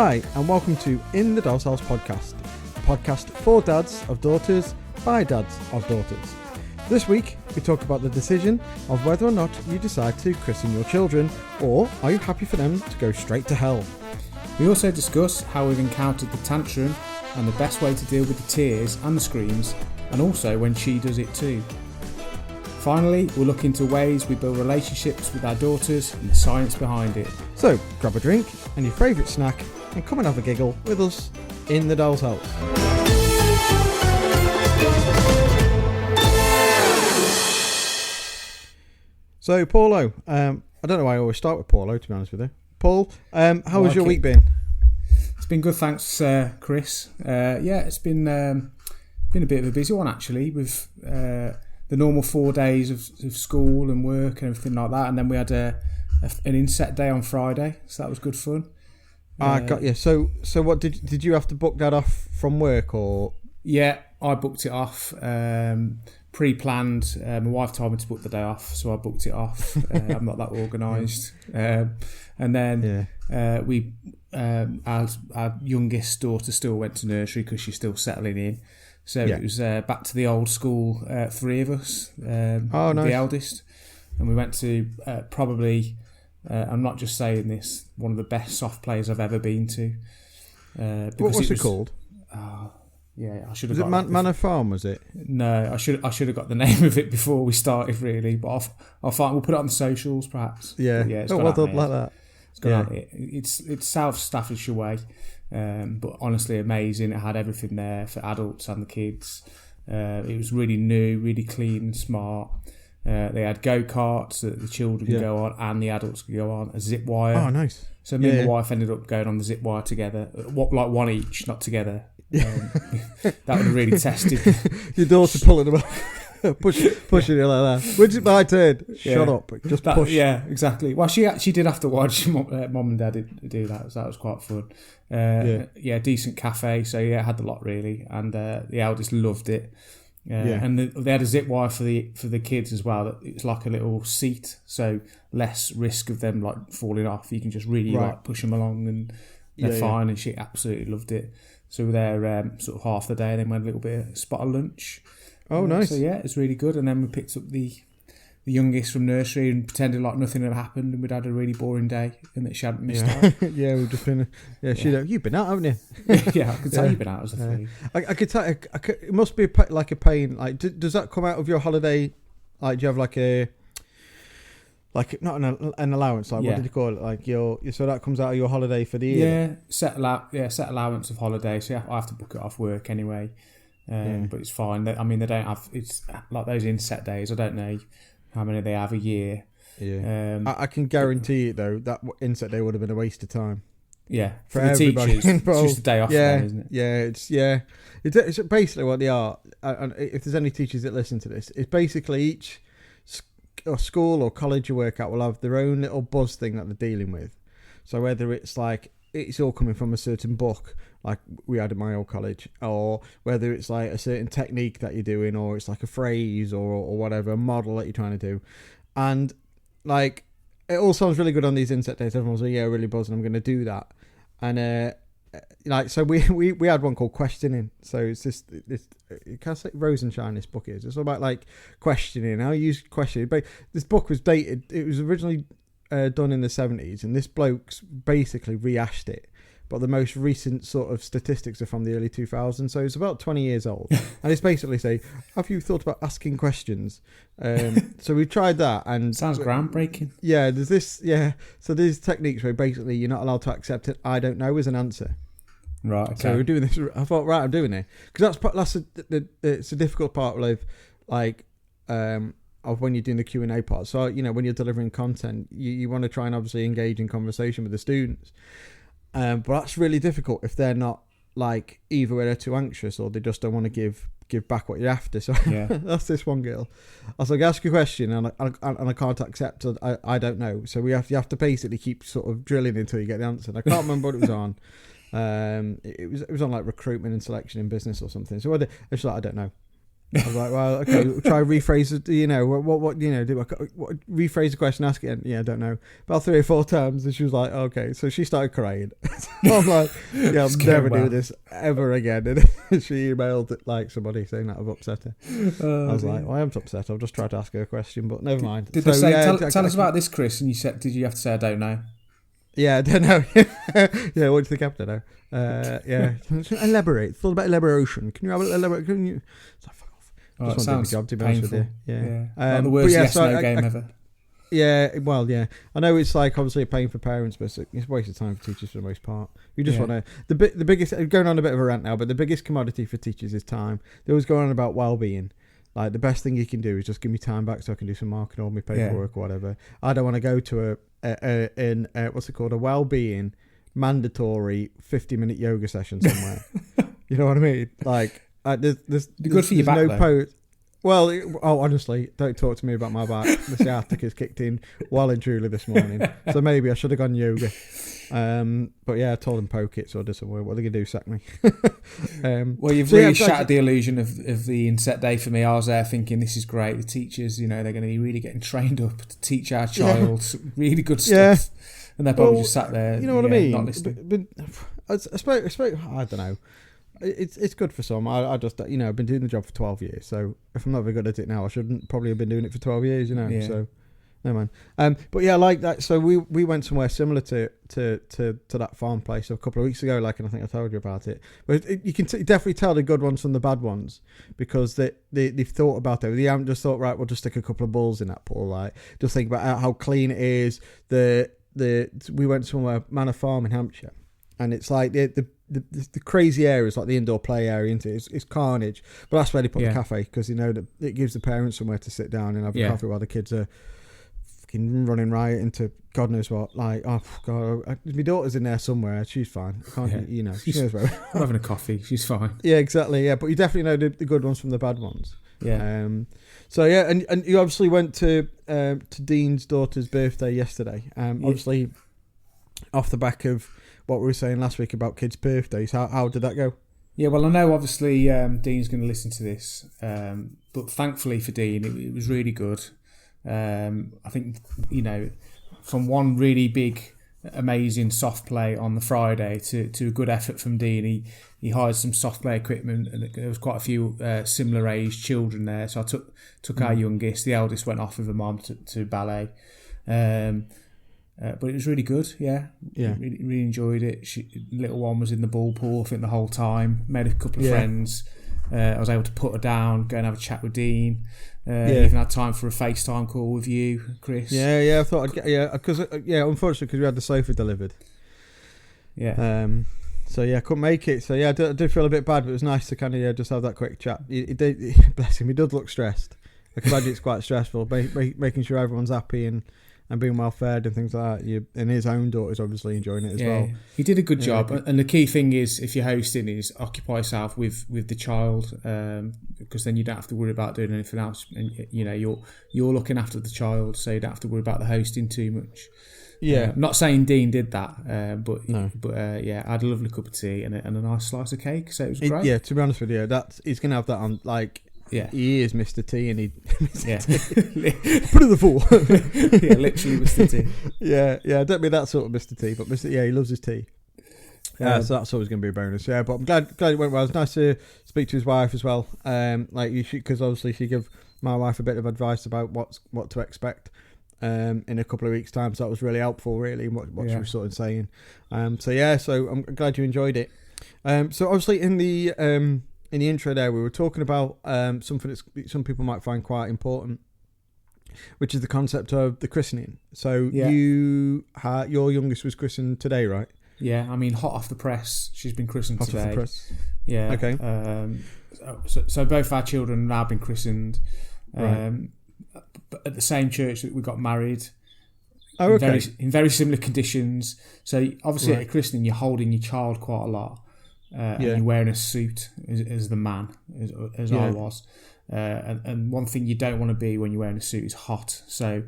Hi, and welcome to In the Doll's House podcast, a podcast for dads of daughters by dads of daughters. This week, we talk about the decision of whether or not you decide to christen your children, or are you happy for them to go straight to hell? We also discuss how we've encountered the tantrum and the best way to deal with the tears and the screams, and also when she does it too. Finally, we'll look into ways we build relationships with our daughters and the science behind it. So, grab a drink and your favourite snack and come and have a giggle with us in the Doll's House. So, Paulo, I don't know why I always start with Paulo, to be honest with you. Paul, how has your week been? It's been good, thanks, Chris. It's been a bit of a busy one, actually, with the normal 4 days of school and work and everything like that. And then we had an inset day on Friday, so that was good fun. Got you. So what did you have to book that off from work, or? Yeah, I booked it off. Pre-planned. My wife told me to book the day off, so I booked it off. I'm not that organised. And then our youngest daughter still went to nursery because she's still settling in. So it was back to the old school, three of us, nice. The eldest. And we went to probably, I'm not just saying this, one of the best soft plays I've ever been to. What's it called? I should have. Was it Manor Farm? Was it? No, I should have got the name of it before we started, really. But I'll find. We'll put it on the socials, perhaps. Yeah, it's well done like that. It's gone out. It's South Staffordshire way, but honestly amazing. It had everything there for adults and the kids. It was really new, really clean and smart. They had go-karts that the children could go on and the adults could go on. A zip wire. Oh, nice. So me and my wife ended up going on the zip wire together. Like one each, not together. That would have really tested your daughter pulling them up, pushing it like that. Which is my turn. Shut up. Just push. Yeah, exactly. Well, she actually did have to watch mum and dad do that, so that was quite fun. Decent cafe. So it had a lot really, and the eldest loved it. And they had a zip wire for the kids as well. It's like a little seat, so less risk of them like falling off. You can just really like push them along, and they're fine. And she absolutely loved it. So we were there sort of half the day, and then we had a little bit of spot of lunch. Oh, nice. So it was really good. And then we picked up the youngest from nursery and pretended like nothing had happened, and we'd had a really boring day and that she hadn't missed out. We've just been. You've been out, haven't you? Yeah, I could tell you've been out as a three. I could tell. It must be like a pain. Like, does that come out of your holiday? Like, do you have like a not an allowance? Like, what did you call it? Like so that comes out of your holiday for the year. Set allowance of holiday. So I have to book it off work anyway. But it's fine. I mean, they don't have. It's like those inset days. I don't know how many they have a year. Yeah. I can guarantee it though. That inset day would have been a waste of time. Yeah, for the teachers, involved. It's just a day off. Then, isn't it? It's basically what they are. And if there's any teachers that listen to this, it's basically each school or college you work at will have their own little buzz thing that they're dealing with. So whether it's like it's all coming from a certain book, like we had at my old college, or whether it's like a certain technique that you're doing, or it's like a phrase or whatever, a model that you're trying to do. And like, it all sounds really good on these inset days. Everyone's like, really buzzing, I'm going to do that. And so we had one called questioning. So it's this you can't say Rose and Shine. This book is. It's all about like questioning, how you use questioning. But this book was dated. It was originally done in the 70s, and this bloke's basically rehashed it. But the most recent sort of statistics are from the early 2000s, so it's about 20 years old. And it's basically say, have you thought about asking questions? So we tried that, and sounds groundbreaking. Yeah, there's this. Yeah, so there's techniques where basically you're not allowed to accept it. I don't know as an answer. Right. Okay. So we're doing this. I thought, I'm doing it because that's it's a difficult part of like of when you're doing the Q&A part. So when you're delivering content, you want to try and obviously engage in conversation with the students. But that's really difficult if they're not like either they're too anxious or they just don't want to give back what you're after. So that's this one girl. I was like, ask a question and I can't accept. I don't know. So you have to basically keep sort of drilling until you get the answer. And I can't remember what it was on. It was on like recruitment and selection in business or something. So I was like, I don't know. I was like, well, okay, try rephrase it. Rephrase the question, ask it. Yeah, I don't know. About 3 or 4 times, and she was like, okay. So she started crying. I'm like, yeah, I'm never doing this ever again. And she emailed like somebody saying that I've upset her. I was like, well, I haven't upset her. I've just tried to ask her a question, but never mind. Did they say, tell us about this, Chris? And you said, did you have to say, I don't know? Yeah, I don't know. Yeah, what do you think I have to know? Yeah, elaborate. It's all about elaboration. Can you have elaborate? Can you? It's like, fuck off. Oh, just want to do my job, to be honest with you. Yeah. Like the worst yes/no game ever. Yeah, well, yeah. I know it's like obviously a pain for parents, but it's a waste of time for teachers for the most part. You just want to. The biggest, going on a bit of a rant now, but the biggest commodity for teachers is time. They always go on about well-being. Like the best thing you can do is just give me time back so I can do some marking or my paperwork or whatever. I don't want to go to what's it called, a well-being mandatory 50-minute yoga session somewhere. You know what I mean? Like there's good for your back, no post. Well, honestly, don't talk to me about my back. The sciatica's kicked in well and truly this morning. So maybe I should have gone yoga. But yeah, I told them poke it, so I did some work. What are they going to do, sack me? Well, you've really shattered the illusion of the inset day for me. I was there thinking, this is great. The teachers, they're going to be really getting trained up to teach our child some really good stuff. Yeah. And they're probably just sat there, you know what I mean? Not listening. I suppose, I don't know. It's good for some. I just, I've been doing the job for 12 years. So if I'm not very good at it now, I shouldn't probably have been doing it for 12 years, Yeah. So, no man. But yeah, like that. So we went somewhere similar to that farm place a couple of weeks ago. Like, and I think I told you about it. But you can definitely tell the good ones from the bad ones because they've thought about it. They haven't just thought, right, we'll just stick a couple of balls in that pool. Like, just think about how clean it is. We went somewhere, Manor Farm in Hampshire, and it's like the crazy areas, like the indoor play area, into it's carnage. But that's where they put the cafe because that it gives the parents somewhere to sit down and have a coffee while the kids are fucking running riot into God knows what. Like, oh God, my daughter's in there somewhere. She's fine. She knows where. I'm having a coffee. She's fine. Yeah, exactly. Yeah, but you definitely know the good ones from the bad ones. Yeah. So yeah, and you obviously went to Dean's daughter's birthday yesterday. Obviously, off the back of what we were saying last week about kids' birthdays, how did that go? Yeah, well, I know obviously Dean's going to listen to this, but thankfully for Dean, it was really good. I think, from one really big, amazing soft play on the Friday to a good effort from Dean, he hired some soft play equipment, and there was quite a few similar age children there. So I took our youngest, the eldest went off with her mum to ballet. But it was really good, yeah. Really enjoyed it. Little one was in the ball pool, I think, the whole time. Made a couple of friends. I was able to put her down, go and have a chat with Dean. Even had time for a FaceTime call with you, Chris. Yeah. I thought I'd get because unfortunately because we had the sofa delivered. Yeah. So yeah, I couldn't make it. So yeah, I did feel a bit bad, but it was nice to kind of just have that quick chat. Bless him, he does look stressed. I can imagine it's quite stressful, making sure everyone's happy and being well fed and things like that. And his own daughter's obviously enjoying it as well. He did a good job. And the key thing is, if you're hosting, is occupy yourself with the child, because then you don't have to worry about doing anything else. And you're looking after the child, so you don't have to worry about the hosting too much. Yeah, not saying Dean did that, but I had a lovely cup of tea and a nice slice of cake, so it was great. Yeah, to be honest with you, he's gonna have that on like. Yeah, he is Mr. T, and he put it in the fool. Yeah, literally Mr. T. Yeah, I don't mean that sort of Mr. T, but he loves his tea. So that's always going to be a bonus. Yeah, but I'm glad it went well. It's nice to speak to his wife as well. Because obviously she gave my wife a bit of advice about what to expect in a couple of weeks' time. So that was really helpful, really, what she was sort of saying. So I'm glad you enjoyed it. So obviously in the intro there, we were talking about something that some people might find quite important, which is the concept of the christening. So your youngest was christened today, right? Yeah, I mean, hot off the press. She's been christened today. Hot off the press. Yeah. Okay. So both our children have now been christened. Right. But at the same church that we got married. Oh, okay. In very similar conditions. So obviously at a christening, you're holding your child quite a lot. And you're wearing a suit as the man, as I was. And one thing you don't want to be when you're wearing a suit is hot. So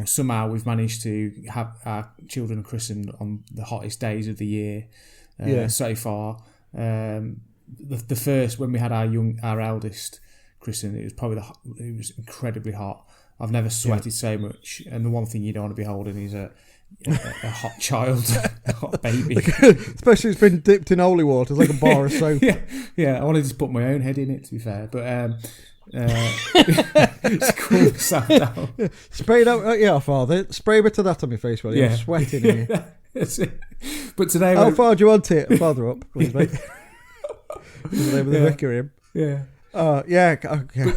somehow we've managed to have our children christened on the hottest days of the year so far. The first, when we had our eldest christen, it was incredibly hot. I've never sweated so much, and the one thing you don't want to be holding is a hot child, a hot baby. Especially it's been dipped in holy water. It's like a bar of soap. Yeah. I wanted to just put my own head in it, to be fair. But it's cool sat down. Yeah. Spray it out, Father. Spray a bit of that on my face while you're sweating in here. That's it. But today, how far do you want it? Farther up, please, mate. The vicar him. Yeah. Okay.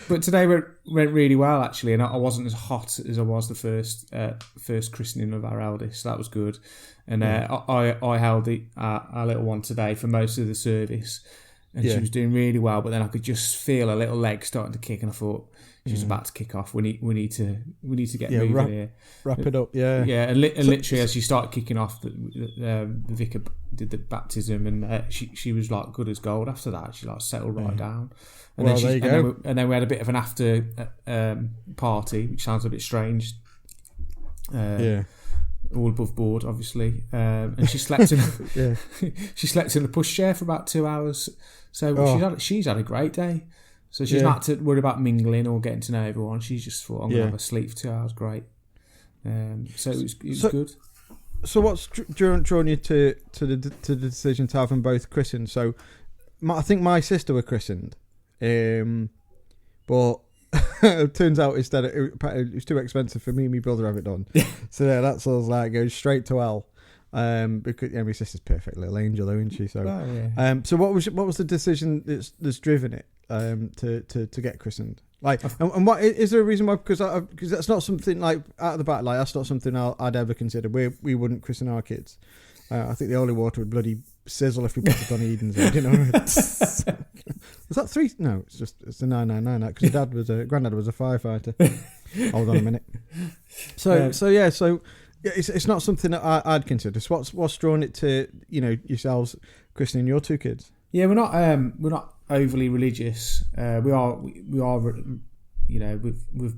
But today went really well, actually, and I wasn't as hot as I was the first christening of our eldest. So that was good, and I held our little one today for most of the service, and she was doing really well. But then I could just feel her little leg starting to kick, and I thought she's about to kick off. We need to get moving here. Wrap it up, yeah. And literally as she started kicking off, the vicar did the baptism, and she was like good as gold after that. She like settled right down. And there you go. And then we had a bit of an after party, which sounds a bit strange. All above board, obviously. And she slept in she slept in the pushchair for about 2 hours. So she's had a great day. So she's not to worry about mingling or getting to know everyone. She's just thought, I'm going to have a sleep for 2 hours. Great. So it was good. So what's drawn you to the decision to have them both christened? So I think my sister were christened, but it turns out instead it was too expensive for me and my brother to have it done. So that's all like goes straight to hell. Because my sister's perfect little angel, though, isn't she? So, so what was the decision that's driven it to get christened? Like, and what is there a reason why? Because that's not something like out of the back. Like that's not something I'd ever consider. We wouldn't christen our kids. I think the holy water would bloody sizzle if we put it on Eden's head. You know. Was that 3? No, it's a 999. Because granddad was a firefighter. Hold on a minute. So it's not something that I'd consider. So what's drawn it to yourselves christening your 2 kids? Yeah, we're not overly religious. We are. We've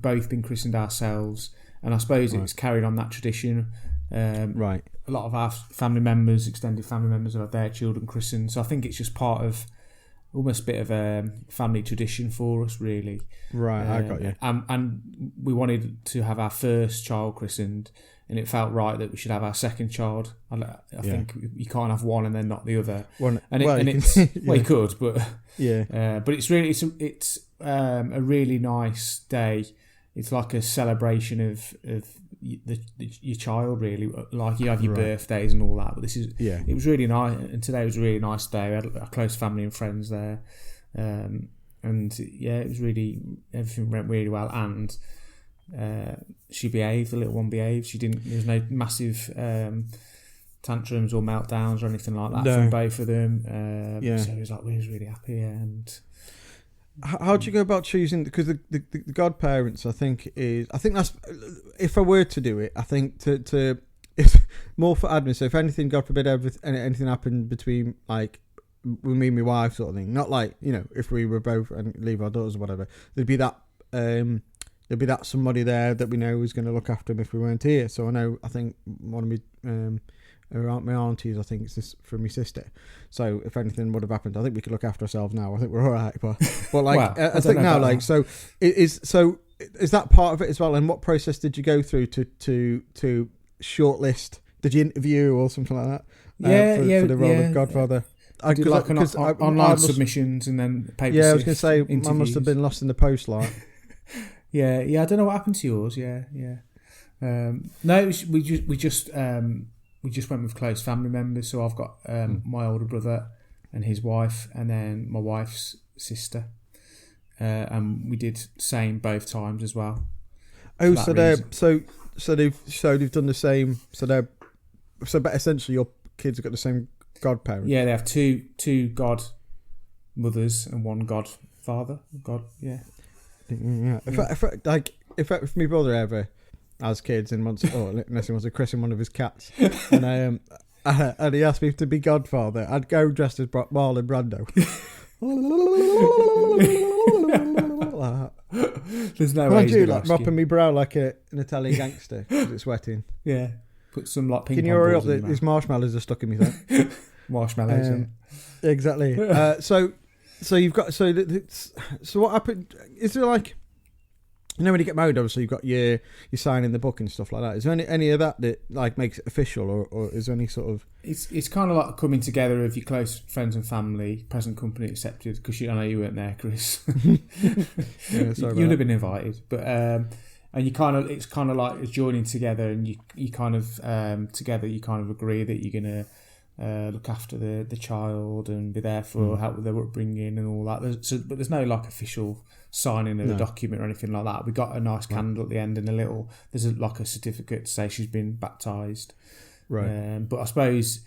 both been christened ourselves, and I suppose it's carried on that tradition. Right. A lot of our extended family members, have had their children christened. So I think it's just part of almost a bit of a family tradition for us, really. Right, I got you. And we wanted to have our first child christened, and it felt right that we should have our second child. I think you can't have one and then not the other. You could, but but it's really it's a really nice day. It's like a celebration of your child, really. Like you have your birthdays and all that, but it was really nice. And today was a really nice day. We had a close family and friends there, and it was really, everything went really well. And she behaved, the little one behaved. There's no massive tantrums or meltdowns or anything like that from both of them. So we was really happy. And how do you go about choosing? Because the godparents, I think that's, if I were to do it, I think to it's more for admin. So if anything, God forbid, anything happened between like with me and my wife, sort of thing. Not like if we were both and leave our daughters or whatever, there'd be that somebody there that we know is going to look after him if we weren't here. So I think one of my aunties, I think it's this from my sister. So if anything would have happened, I think we could look after ourselves now. I think we're all right. But like, well, I think now, like, so is that part of it as well? And what process did you go through to shortlist? Did you interview or something like that? For the role of Godfather. I did like online submissions and then paper. Yeah, I was going to say interviews. I must have been lost in the post, like. Yeah. I don't know what happened to yours. Yeah. No, we just went with close family members. So I've got my older brother and his wife, and then my wife's sister, and we did same both times as well. Oh, so they've done the same. But essentially your kids have got the same godparent. Yeah, they have two god mothers and one godfather. If my brother ever has kids and wants, unless he wants to christen one of his cats, and he asked me to be godfather, I'd go dressed as Marlon Brando. There's no way. You like mopping me brow like an Italian gangster because it's sweating. Yeah, put some like ping. Can you hurry up? These marshmallows are stuck in me thing. Marshmallows. Exactly. So So you've got so what happened? Is there like, you know, when you get married, obviously you've got your signing the book and stuff like that. Is there any of that like makes it official, or is there any sort of? It's kind of like coming together of your close friends and family, present company accepted. Because I know you weren't there, Chris. Yeah, sorry You'd have been invited, but and it's kind of like joining together, and you kind of together you kind of agree that you're gonna look after the child and be there for help with their upbringing and all that. But there's no like official signing of a document or anything like that. We got a nice candle at the end and there's a certificate to say she's been baptised. Right. But I suppose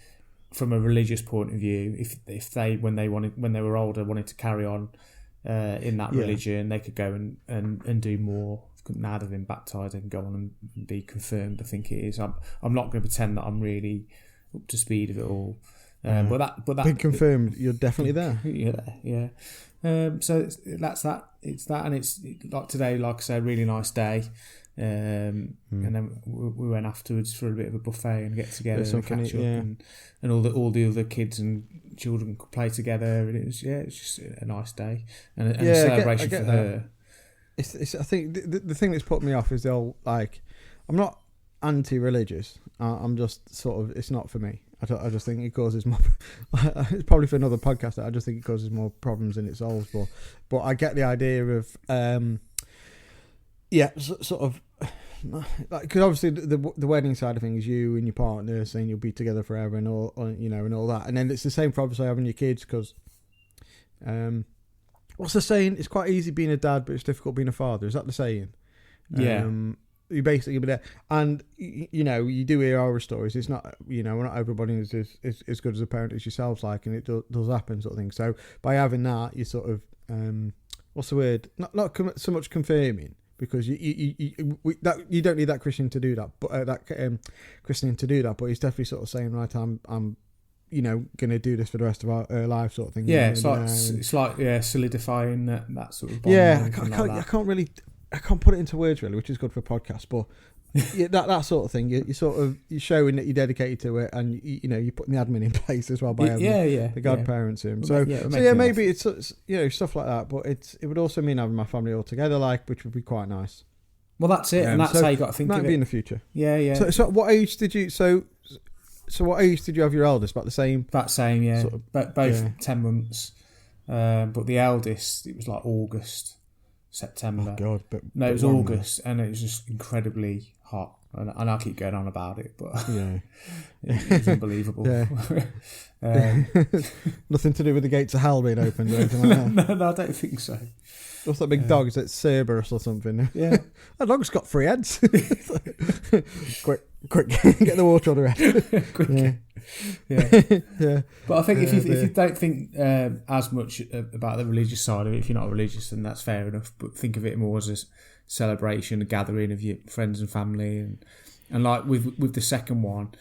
from a religious point of view, if they when they were older wanted to carry on in that religion, they could go and do more. Now they've been baptised, they can go on and be confirmed. I think it is. I'm not going to pretend that I'm really up to speed of it all. But that been confirmed. You're definitely there. Yeah. So that's that. It's that, and it's like today, like I said, really nice day. And then we went afterwards for a bit of a buffet and get together and catch up, and all the other kids and children could play together, and it's just a nice day and a celebration for her. It's I think the thing that's put me off is the old, like, I'm not anti-religious. I'm just sort of, it's not for me. I just think it causes more. It's probably for another podcast. I just think it causes more problems than it solves. But I get the idea of sort of like, because obviously the wedding side of things, you and your partner saying you'll be together forever and all, you know, and all that, and then it's the same for obviously having your kids, because what's the saying? It's quite easy being a dad, but it's difficult being a father. Is that the saying? Yeah. You basically be there, and you know, you do hear horror stories. It's not, you know, not everybody is as good as a parent as yourselves, like, and it does happen, sort of thing. So by having that, you sort of what's the word? Not so much confirming, because you don't need that Christian to do that, but Christian to do that. But he's definitely sort of saying, right, I'm you know, going to do this for the rest of our life, sort of thing. Yeah, it's like solidifying that sort of bond. Yeah, I can't put it into words really, which is good for a podcast, but that sort of thing. You're showing that you're dedicated to it, and you know, you're putting the admin in place as well by having the godparents in. So maybe it's, you know, stuff like that. But it would also mean having my family all together, like, which would be quite nice. Well, that's it, and that's how you got to think of it. Might be in the future. Yeah. So what age did you? So what age did you have your eldest? About the same. About the same, yeah. Sort of, both 10 months, but the eldest, it was like August. September. Oh God! No, it was August, and it was just incredibly hot. And I keep going on about it, but it was unbelievable. Nothing to do with the gates of hell being opened or anything like that. No, I don't think so. What's that big dog? Is it Cerberus or something? Yeah, that dog's got 3 heads. Quick, get the water on the head. Quick. Yeah. But I think if you don't think as much about the religious side of it, if you're not religious, then that's fair enough. But think of it more as a celebration, a gathering of your friends and family, and like with the second one,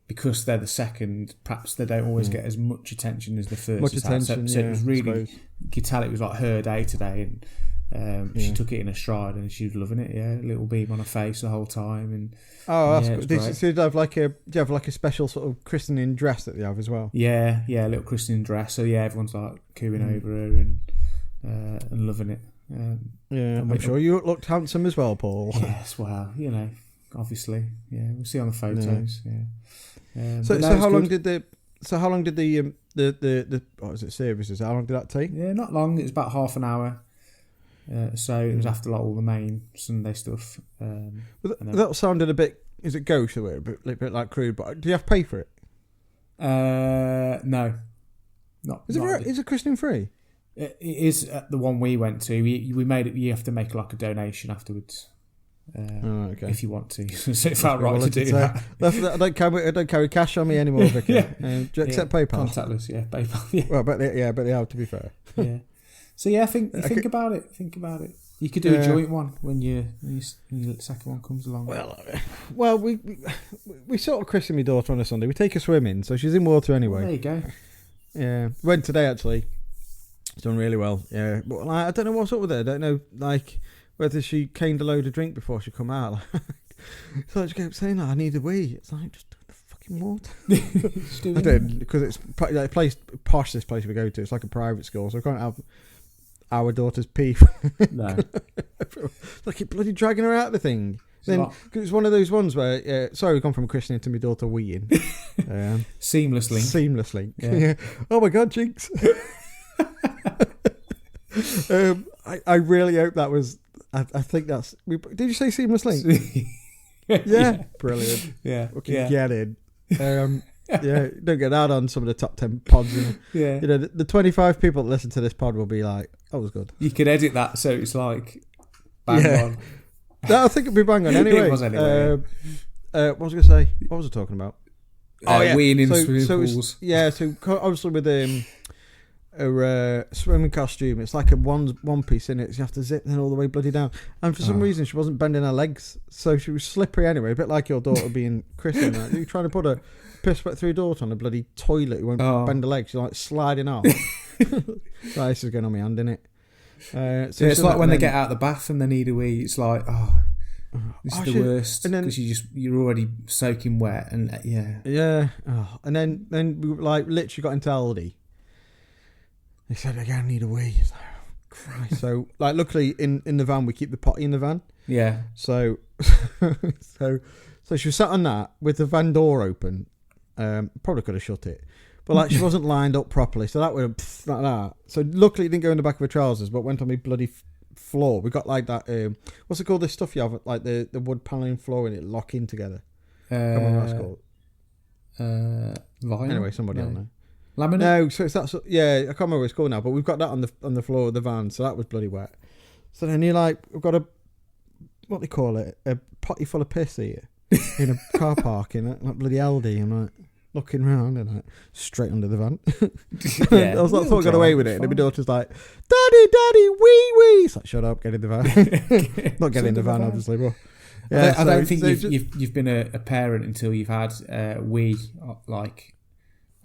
because they're the second, perhaps they don't always get as much attention as the first. So it was really, you could tell it was like her day today, and she took it in a stride, and she was loving it. Yeah, a little beam on her face the whole time, and that's good. Do you have like a special sort of christening dress that they have as well? Yeah, a little christening dress. So everyone's like cooing over her and loving it. I'm sure you looked handsome as well, Paul. Yes, well, you know, obviously, we'll see on the photos. So how long did the what was it, services? How long did that take? Yeah, not long. It was about half an hour. So it was after like all the main Sunday stuff. That sounded a bit. Is it gauche? A bit like crude. But do you have to pay for it? No, not. Is it christening free? It is the one we went to. We made it. You have to make like a donation afterwards. Okay. If you want to. So it felt right to do that. I don't carry cash on me anymore, Vicky. Do you accept PayPal? Contactless, PayPal. Yeah. Well, but they have, to be fair. Yeah. So think about it. Think about it. You could do a joint one when your second one comes along. Well, we sort of christen my daughter on a Sunday. We take her swimming, so she's in water anyway. There you go. Yeah, went today actually. She's done really well. Yeah, but I don't know what's up with her. I don't know, like, whether she caned a load of drink before she come out. So she kept saying, "I need a wee." It's like, just do the fucking fucking what? I did, because it's like posh, this place we go to. It's like a private school, so I can't have our daughter's pee. No. Like, keep bloody dragging her out the thing. Then, cause it's one of those ones where, sorry, we've gone from christening to my daughter weeing. Seamlessly. Yeah. Oh my God, jinx. I really hope that was, I think that's, did you say seamless link? Yeah. Brilliant. Yeah. Okay, get in. Yeah, don't get that on some of the top 10 pods. Yeah. You know, the 25 people that listen to this pod will be like, that was good. You could edit that so it's like bang on. No, I think it'd be bang on anyway. It was anyway. What was I going to say? What was I talking about? Weeing in swimming pools. So obviously with a swimming costume, it's like a one piece in it, so you have to zip then all the way bloody down. And for some reason, she wasn't bending her legs, so she was slippery anyway, a bit like your daughter being christened. Like, you're trying to put a piss wet through daughter on a bloody toilet, you won't bend her legs, she's like sliding off. Right, this is going on my hand, innit? So it's like when they get out of the bath and they need a wee, it's like, this is the worst, because you're already soaking wet, and and then we like literally got into Aldi. They said, I need a wee. Like, oh, Christ. So, like, luckily in the van, we keep the potty in the van. Yeah. So she was sat on that with the van door open. Probably could have shut it, but like she wasn't lined up properly, so that would have like that. So luckily it didn't go in the back of her trousers, but went on my bloody floor. We got like that. What's it called? This stuff you have, like the wood paneling floor and it lock in together. I can't remember what it's called. Vinyl? Anyway, somebody will know. Laminate? No, so it's that. I can't remember what it's called now, but we've got that on the floor of the van, so that was bloody wet. So then you're like, we've got what do they call it? A potty full of piss here in a car park in like bloody Aldi. I'm like looking around and like straight under the van. I was like, thought I got away with it, and my daughter's like, "Daddy, wee." It's like, shut up, get in the van. Not get in the van, obviously, but. Yeah, I don't think you've been a parent until you've had wee like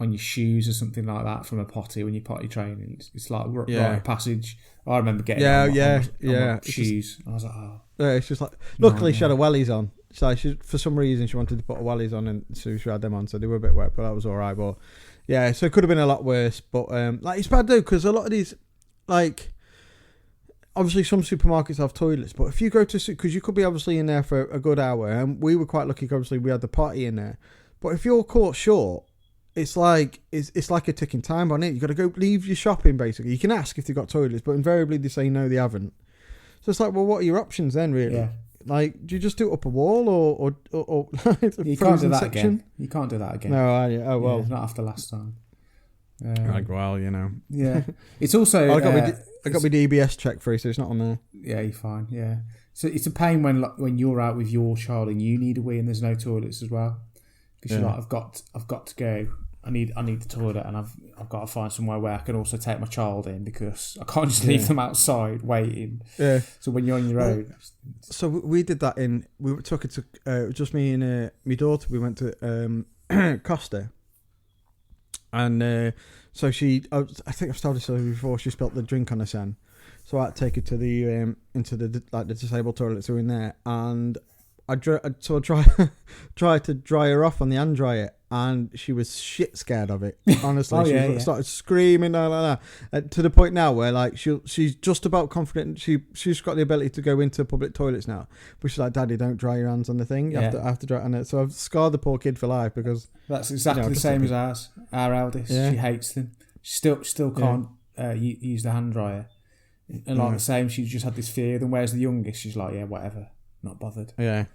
on your shoes or something like that from a potty when you're potty training. It's like rite of passage. I remember getting on my shoes. I was like, Yeah, it's just like, luckily she had her wellies on. So for some reason she wanted to put her wellies on, and so she had them on, so they were a bit wet, but that was all right. But yeah, so it could have been a lot worse. But like, it's bad though, because a lot of these, like, obviously some supermarkets have toilets, but if you go to, because you could be obviously in there for a good hour, and we were quite lucky, obviously we had the potty in there. But if you're caught short, it's like a ticking time on it. You got to go leave your shopping basically. You can ask if they've got toilets, but invariably they say no, they haven't. So it's like, well, what are your options then, really? Yeah. Like, do you just do it up a wall or you can't do that again? You can't do that again. No, well, not after last time. Like, well, you know. Yeah, it's also I got my DBS check free, so it's not on there. Yeah, you're fine. Yeah, so it's a pain when you're out with your child and you need a wee and there's no toilets as well, because you're like, I've got to go. I need the toilet, and I've got to find somewhere where I can also take my child in, because I can't just leave them outside waiting. Yeah. So when you're on your own. So we did that we took it to just me and my daughter. We went to Costa, and so I think I've told this story before. She spilled the drink on her son, so I had to take her to the into the disabled toilets that were in there, and I tried to dry her off on the hand dryer, and she was shit scared of it. Honestly, she started screaming like that, to the point now where like she's just about confident. She's got the ability to go into public toilets now, but she's like, "Daddy, don't dry your hands on the thing. I have to dry it on it." So I've scarred the poor kid for life, because that's exactly the same as ours. Our eldest, she hates them. She still can't use the hand dryer, and like the same, she's just had this fear. Then whereas the youngest, she's like, whatever, not bothered. Yeah.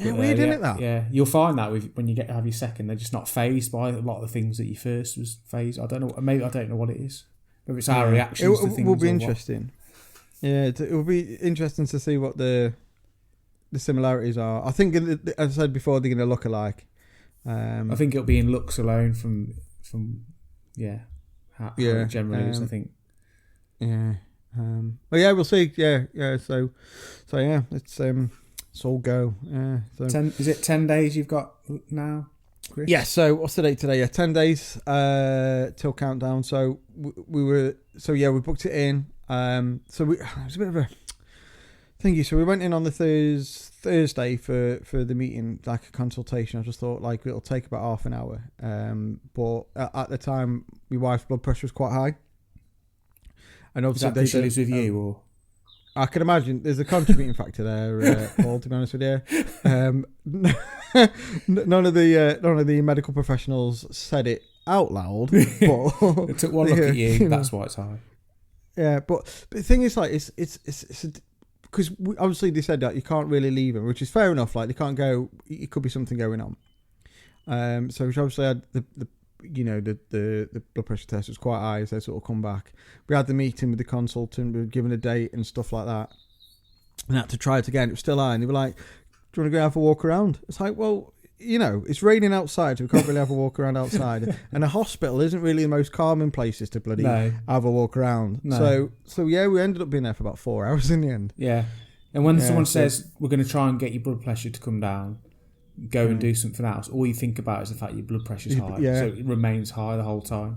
Yeah, weird, isn't it, that? Yeah, you'll find that when you get to have your second, they're just not fazed by a lot of the things that you first was fazed. I don't know. Maybe I don't know what it is. Maybe it's our reactions to things. It will be interesting. Yeah, it will be interesting to see what the similarities are. I think, as I said before, they're going to look alike. I think it'll be in looks alone from how it generally is. I think. Yeah. But yeah, we'll see. Yeah. So yeah, it's all go. Yeah. So. Is it 10 days you've got now, Chris? Yeah. So what's the date today? Yeah, 10 days till countdown. So we booked it in. So it was a bit of a. thingy. So we went in on the Thursday for the meeting, like a consultation. I just thought like it'll take about half an hour. But at the time, my wife's blood pressure was quite high, and obviously because she lives with you, or I can imagine there's a contributing factor there, Paul. To be honest with you, none of the medical professionals said it out loud, but they took one look at you. That's why it's high. Yeah, but the thing is, like, it's because obviously they said that you can't really leave him, which is fair enough. Like, they can't go. It could be something going on. So which obviously had the blood pressure test was quite high, so they sort of come back. We had the meeting with the consultant, we were given a date and stuff like that, and had to try it again. It was still high, and they were like, "Do you want to go have a walk around?" It's like, well, it's raining outside, so we can't really have a walk around outside, and a hospital isn't really the most calming places to bloody have a walk around. No. So yeah, we ended up being there for about 4 hours in the end. Yeah, and when someone says we're going to try and get your blood pressure to come down, go and do something else, all you think about is the fact your blood pressure's high, so it remains high the whole time.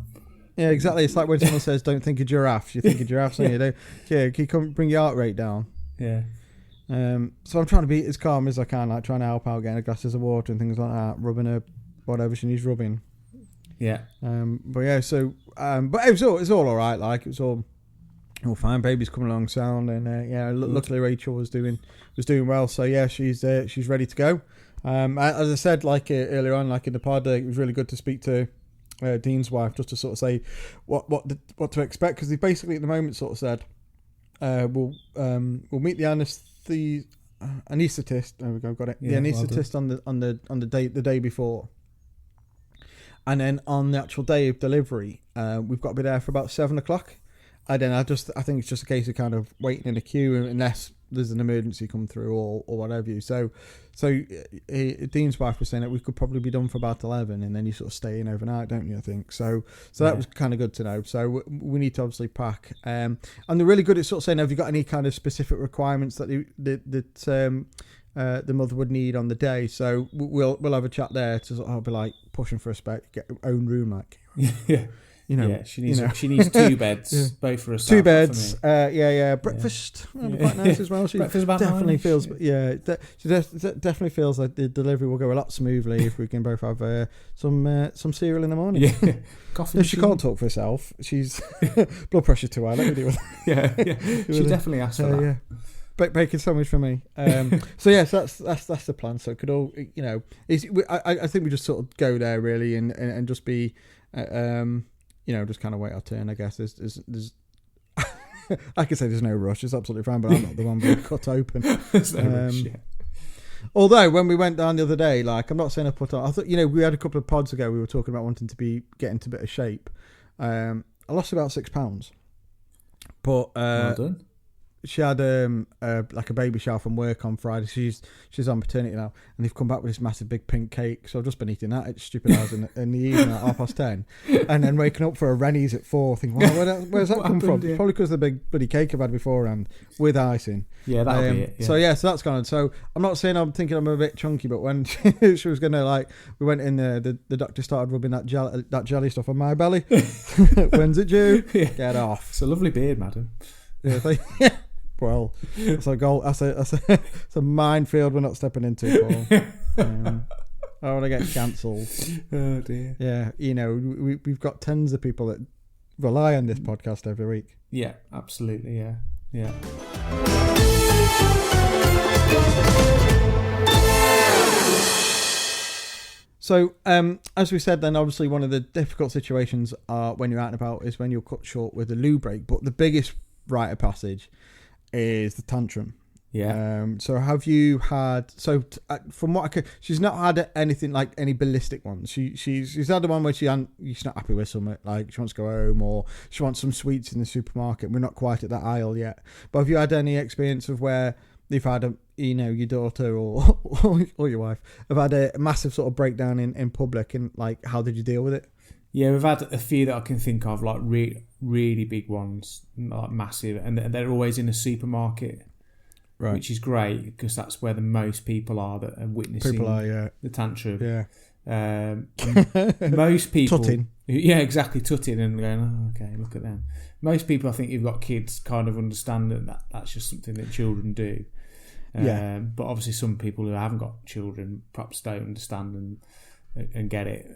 Yeah, exactly. It's like when someone says, "Don't think of giraffes," you think of giraffes, and you do. Yeah, can you come bring your heart rate down? Yeah. So I'm trying to be as calm as I can, like trying to help out, getting her glasses of water and things like that, rubbing her whatever she needs rubbing. Yeah. But yeah, so but it was all right. Like, it was all fine. Baby's coming along sound, and luckily Rachel was doing well. So yeah, she's ready to go. As I said, like earlier on, like in the pod, it was really good to speak to Dean's wife, just to sort of say what to expect, because they basically at the moment sort of said we'll meet the anaesthetist. There we go, got it. The anaesthetist on the day before, and then on the actual day of delivery, we've got to be there for about 7:00. And then I think it's just a case of kind of waiting in a queue unless there's an emergency come through or whatever you. So Dean's wife was saying that we could probably be done for about 11, and then you sort of stay in overnight, don't you? I think so. That was kind of good to know. So we need to obviously pack. And they're really good at sort of saying, have you got any kind of specific requirements that the mother would need on the day? So we'll have a chat there to sort of be like pushing for a spec, get her own room, like yeah. She needs 2 beds, both for herself. 2 beds, breakfast would be quite nice as well. She definitely feels, she definitely feels like the delivery will go a lot smoothly if we can both have some cereal in the morning. Yeah, coffee. No, she can't talk for herself. She's blood pressure too high. Let me deal with that. Yeah. She definitely asked for that. Yeah. Bacon sandwich for me. So yes, that's the plan. So it could all, I think we just sort of go there really and just be. Just kind of wait our turn, I guess. There's I could say there's no rush. It's absolutely fine, but I'm not the one being cut open. There's no rush, Although, when we went down the other day, like, I'm not saying I put on... I thought, we had a couple of pods ago, we were talking about wanting to get into a bit of shape. I lost about 6 pounds. But... well done. She had like a baby shower from work on Friday. She's on maternity now, and they've come back with this massive big pink cake. So I've just been eating that at stupid hours in the evening at 10:30, and then waking up for a Rennie's at 4, thinking, well, where's that come from? Yeah. Probably because of the big bloody cake I've had beforehand with icing. Yeah, that'll be it. Yeah. So that's gone. So I'm not saying I'm thinking I'm a bit chunky, but when she was gonna we went in there, the doctor started rubbing that jelly stuff on my belly. When's it due? Yeah. Get off. It's a lovely beard, madam. Yeah. Well, that's a goal. That's a minefield we're not stepping into, Paul. I want to get cancelled. Oh dear. Yeah, we've got tens of people that rely on this podcast every week. Yeah, absolutely. Yeah. So, as we said, then obviously one of the difficult situations when you're out and about is when you're cut short with a loo break. But the biggest rite of passage is the tantrum. Yeah. So have you had? So from what I could, she's not had anything like any ballistic ones. She's had the one where she's not happy with something, like she wants to go home or she wants some sweets in the supermarket. We're not quite at that aisle yet. But have you had any experience of where they've had your daughter or your wife have had a massive sort of breakdown in public, and like how did you deal with it? Yeah, we've had a few that I can think of, like really big ones, like massive, and they're always in a supermarket, right? Which is great because that's where the most people are that are witnessing the tantrum. Yeah. Most people, Tutting. Yeah, exactly. Tutting and going, oh, okay, look at them. Most people, I think, who've got kids, kind of understand that that's just something that children do. But obviously, some people who haven't got children perhaps don't understand and get it.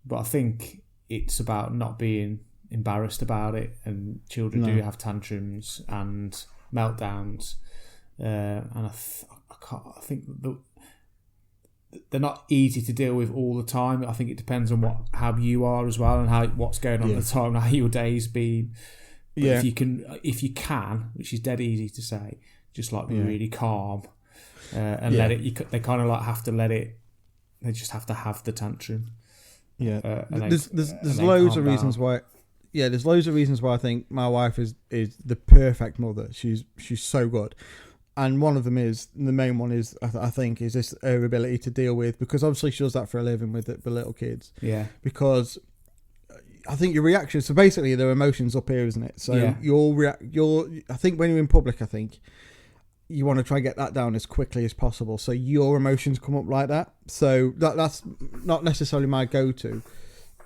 But I think it's about not being embarrassed about it. And children do have tantrums and meltdowns, and I think they're not easy to deal with all the time. I think it depends on how you are as well, and what's going on at the time, and how your day's been. But if you can, which is dead easy to say, just like be really calm and let it. They kind of like have to let it. They just have to have the tantrum. Yeah, there's loads of reasons why. Yeah, there's loads of reasons why I think my wife is the perfect mother. She's so good. And one of them is, the main one is, I think, is this her ability to deal with, because obviously she does that for a living with the little kids. Yeah. Because I think your reaction, so basically their emotions up here, isn't it? So I think when you're in public, I think you want to try and get that down as quickly as possible. So your emotions come up like that. So that's not necessarily my go-to.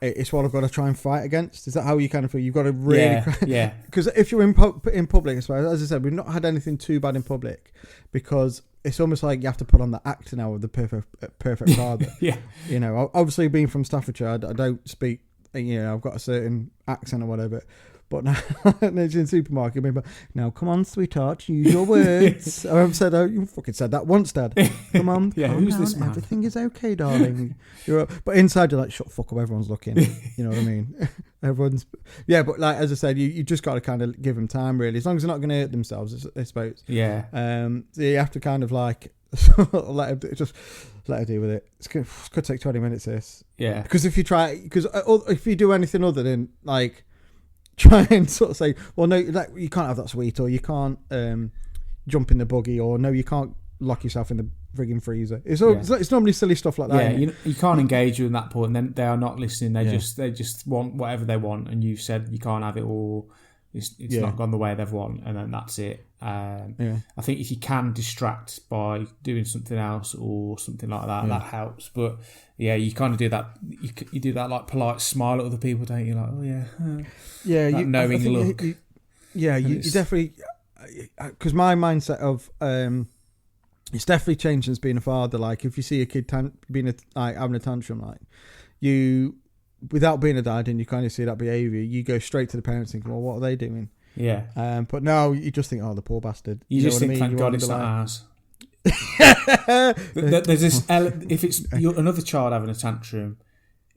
It's what I've got to try and fight against. Is that how you kind of feel? You've got to really... Yeah. Because if you're in public, as I said, we've not had anything too bad in public, because it's almost like you have to put on the actor now of the perfect father. Yeah. You know, obviously being from Staffordshire, I don't speak... You know, I've got a certain accent or whatever. But now it's in supermarket. Now, come on, sweetheart, use your words. I've said, you fucking said that once, Dad. Come on, who's down. this man? Everything is okay, darling. But inside you're like, shut the fuck up, everyone's looking. You know what I mean? But like as I said, you just got to kind of give them time, really, as long as they're not going to hurt themselves, I suppose. Yeah. So you have to kind of like let her deal with it. It could take 20 minutes. This. Yeah. Because if you do anything other than like try and sort of say, well, no, you can't have that sweet, or you can't jump in the buggy, or no, you can't lock yourself in the frigging freezer. It's normally silly stuff like that. Yeah, you can't engage with that point, and then they are not listening. They just want whatever they want, and you've said you can't have it, or it's not gone the way they've want, and then that's it. I think if you can distract by doing something else or something like that, that helps. But you kind of do that. You do that like polite smile at other people, don't you? Like, oh yeah, that knowing look. You definitely, because my mindset of it's definitely changed since being a father. Like if you see a kid having a tantrum, like you, without being a dad, and you kind of see that behaviour, you go straight to the parents thinking, well, what are they doing? Yeah. But now you just think, oh, the poor bastard. You just think, thank God it's not ours. There's this. If it's another child having a tantrum,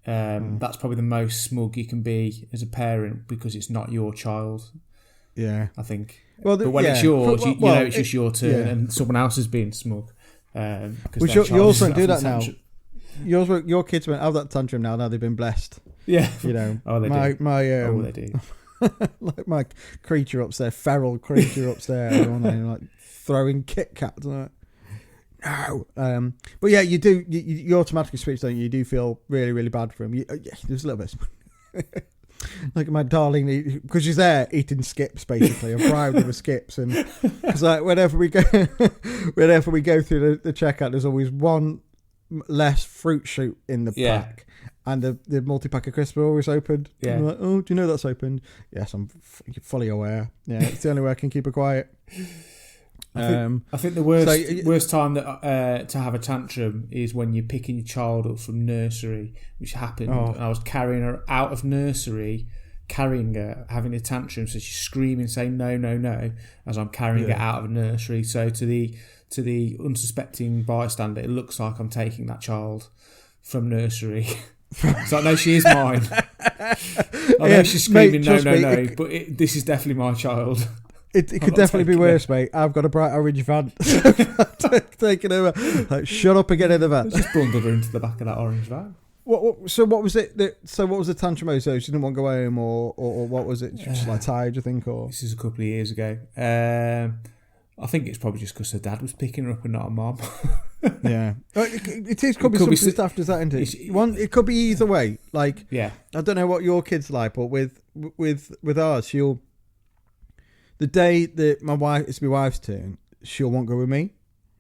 that's probably the most smug you can be as a parent, because it's not your child. Yeah, I think. Well, but when it's yours, you know it's just your turn, and someone else is being smug. You also don't do that now. Your kids won't have that tantrum now. Now they've been blessed. Yeah. You know. Oh, they do. They do. Like my creature upstairs, feral creature upstairs, like throwing Kit Kats. No. But yeah, you do. You automatically switch, don't you? You do feel really, really bad for him. There's a little bit. Like my darling, because she's there eating skips, basically. I'm proud of the skips, and because like whenever we go through the checkout, there's always one less fruit shoot in the pack, and the multi-pack of crisps are always opened. Yeah. I'm like, oh, do you know that's opened? Yes, I'm fully aware. Yeah, it's the only way I can keep her quiet. I think the worst time that to have a tantrum is when you're picking your child up from nursery, which happened. And I was carrying her out of nursery, having a tantrum, so she's screaming, saying no, no, no, as I'm carrying her out of nursery. So to the unsuspecting bystander, it looks like I'm taking that child from nursery. So I know she is mine. I know she's screaming no, but this is definitely my child. It could definitely be worse, mate. I've got a bright orange van. Taking over. Like, shut up and get in the van. Just bundled her into the back of that orange van. So what was it? What was the tantrum? So she didn't want to go home, or what was it? She was just like tired, you think? Or this is a couple of years ago. I think it's probably just because her dad was picking her up and not her mom. Yeah, it could be something stuff does that into it. It could be either way. Like, I don't know what your kids like, but with ours, the day that it's my wife's turn, she'll want to go with me.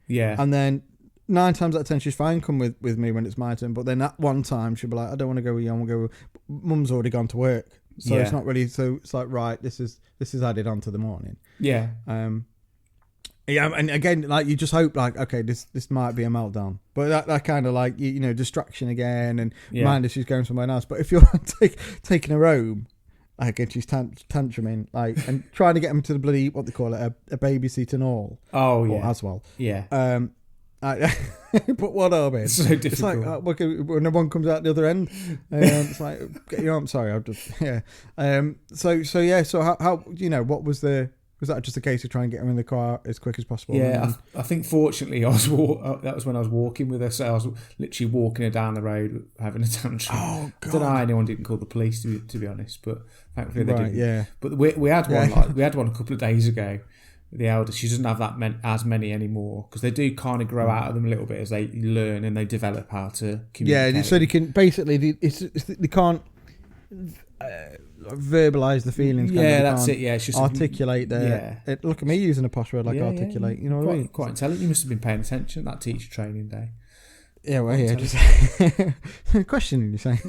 Yeah. And then 9 times out of 10 she's fine come with me when it's my turn, but then at one time she'll be like, I don't want to go with you, I want to go with... Mum's already gone to work, so it's not really... So it's like, right, this is added on to the morning. Yeah. Yeah, and again, like, you just hope, like, okay, this might be a meltdown, but that kind of like, you know, distraction again, and mind if she's going somewhere else. But if you're taking her home, like, and she's tantruming, like, and trying to get them to the bloody, what they call it, a babysit and all. Oh, yeah. Or as well. Yeah. But what are we? It's so difficult. It's like when no one comes out the other end, it's like, get your arm. Sorry, I'll just So yeah. So how you know, what was that just a case of trying to get her in the car as quick as possible? Yeah, I think fortunately that was when I was walking with her, so I was literally walking her down the road having a tantrum. Oh God! I don't know how anyone didn't call the police to be honest, but thankfully they didn't. Yeah. But we had one we had one a couple of days ago. The eldest, she doesn't have as many anymore because they do kind of grow out of them a little bit as they learn and they develop how to communicate. Yeah, so they can basically they can't verbalise the feelings. Yeah, that's it. Yeah, it's just articulate look at me using a posh word like articulate. You know what I mean? Quite intelligent. You must have been paying attention that teacher training day. Yeah, well, yeah, just questioning, you say.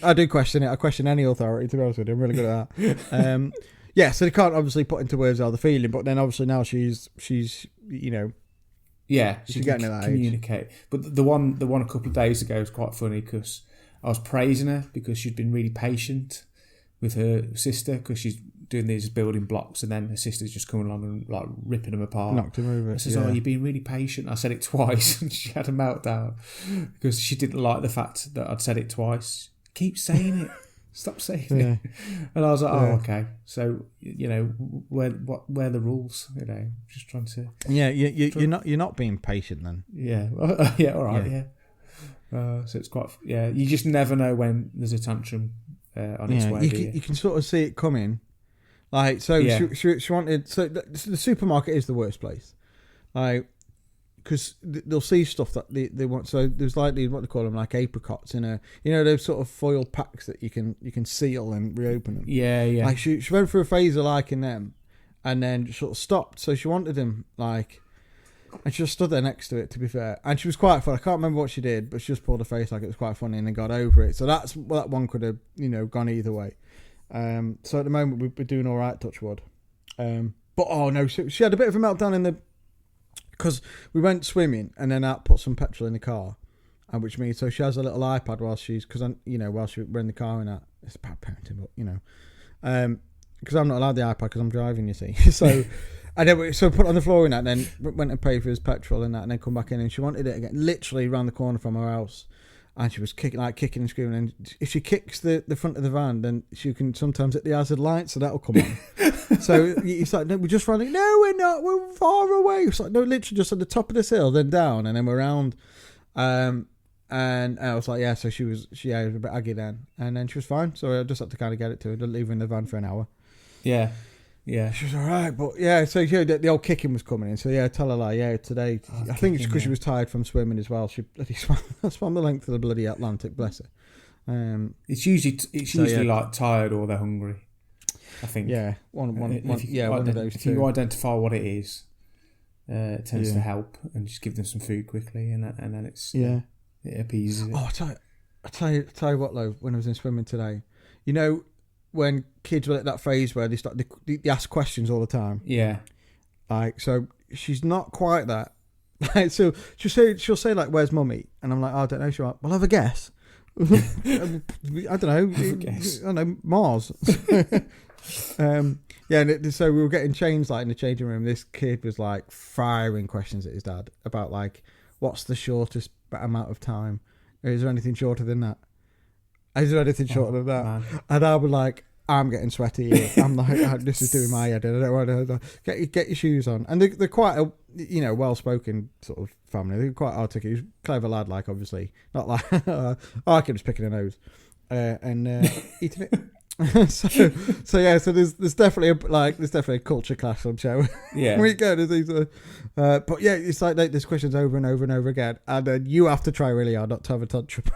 I do question it. I question any authority, to be honest with you. I'm really good at that. Yeah, so they can't obviously put into words how they're feeling, but then obviously now she's you know, she's getting to that communicate. age. But the one a couple of days ago was quite funny because I was praising her because she'd been really patient with her sister because she's doing these building blocks, and then her sister's just coming along and like ripping them apart. Knocked him over. I says, "Oh, you've been really patient." I said it twice, and she had a meltdown because she didn't like the fact that I'd said it twice. Keep saying it. Stop saying it. And I was like, oh, okay. So, you know, where are the rules? You know, just trying to... Yeah, you're not being patient then. Yeah. Yeah, all right, yeah. So it's quite... Yeah, you just never know when there's a tantrum on its way. You can sort of see it coming. Like, so she wanted... So the supermarket is the worst place. Like... Because they'll see stuff that they want. So there's like these, what they call them, like apricots in a, you know, those sort of foil packs that you can seal and reopen them. Yeah, yeah. Like she went through a phase of liking them, and then sort of stopped. So she wanted them, like, and she just stood there next to it. To be fair, and she was quite fun. I can't remember what she did, but she just pulled her face like it was quite funny, and then got over it. So that one could have, you know, gone either way. So at the moment we're doing all right, touch wood. But oh no, she had a bit of a meltdown in the. Because we went swimming and then I put some petrol in the car, and which means so she has a little iPad while we're in the car and that. It's bad parenting, but you know, because I'm not allowed the iPad because I'm driving, you see. So I then put it on the floor and that, and then went and paid for his petrol and that, and then come back in, and she wanted it again, literally around the corner from her house. And she was kicking and screaming. And if she kicks the front of the van, then she can sometimes hit the hazard light, so that'll come on. So it's like, no, we're just running. No, we're not. We're far away. It's like, no, literally just at the top of this hill, then down, and then we're around. And I was like, yeah. So she was a bit aggy then, and then she was fine. So I just had to kind of get it to her. Didn't leave her in the van for an hour. Yeah. Yeah, she was all right, but yeah. So the old kicking was coming in. So yeah, tell her like, yeah, today. I think it's because she was tired from swimming as well. She bloody swam the length of the bloody Atlantic. Bless her. It's usually like tired or they're hungry. I think. Yeah, one of those. If you identify what it is, it tends to help, and just give them some food quickly, and then it appeases it. Oh, I tell you what, though, when I was in swimming today, you know. When kids were at that phase where they ask questions all the time. Yeah. Like, so she's not quite that. Like, so she'll say like, "Where's mummy?" And I'm like, "Oh, I don't know." She's like, "Well, have a guess." I don't know. I don't know, Mars. Yeah, and so we were getting changed like in the changing room. This kid was like firing questions at his dad about like, what's the shortest amount of time? Is there anything shorter than that? Is there anything shorter than that? Man. And I was like, I'm getting sweaty here. I'm like, this is doing my head. I don't want to get your shoes on. And they're quite a, you know, well-spoken sort of family. They're quite articulate. He's a clever lad, like, obviously. Not like, I can just picking a nose and eating it. so yeah, so there's definitely a culture clash, I'm sure. Yeah. We go to these, but yeah, it's like there's questions over and over and over again, and then you have to try really hard not to have a tantrum.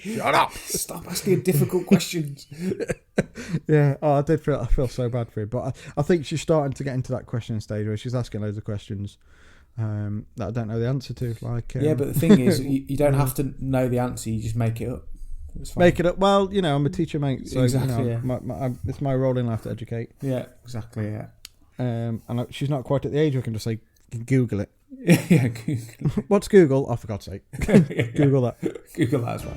Shut up! Stop asking difficult questions. Yeah, I feel so bad for her, but I think she's starting to get into that question stage where she's asking loads of questions. that I don't know the answer to. Like, but the thing is, you don't have to know the answer. You just make it up. Make it up. Well, I'm a teacher, mate. So exactly. It's my role in life to educate. Yeah, exactly. Yeah. And she's not quite at the age where I can just say, Google it. Yeah, Google. What's Google? Oh, for God's sake. Google that. Google that as well.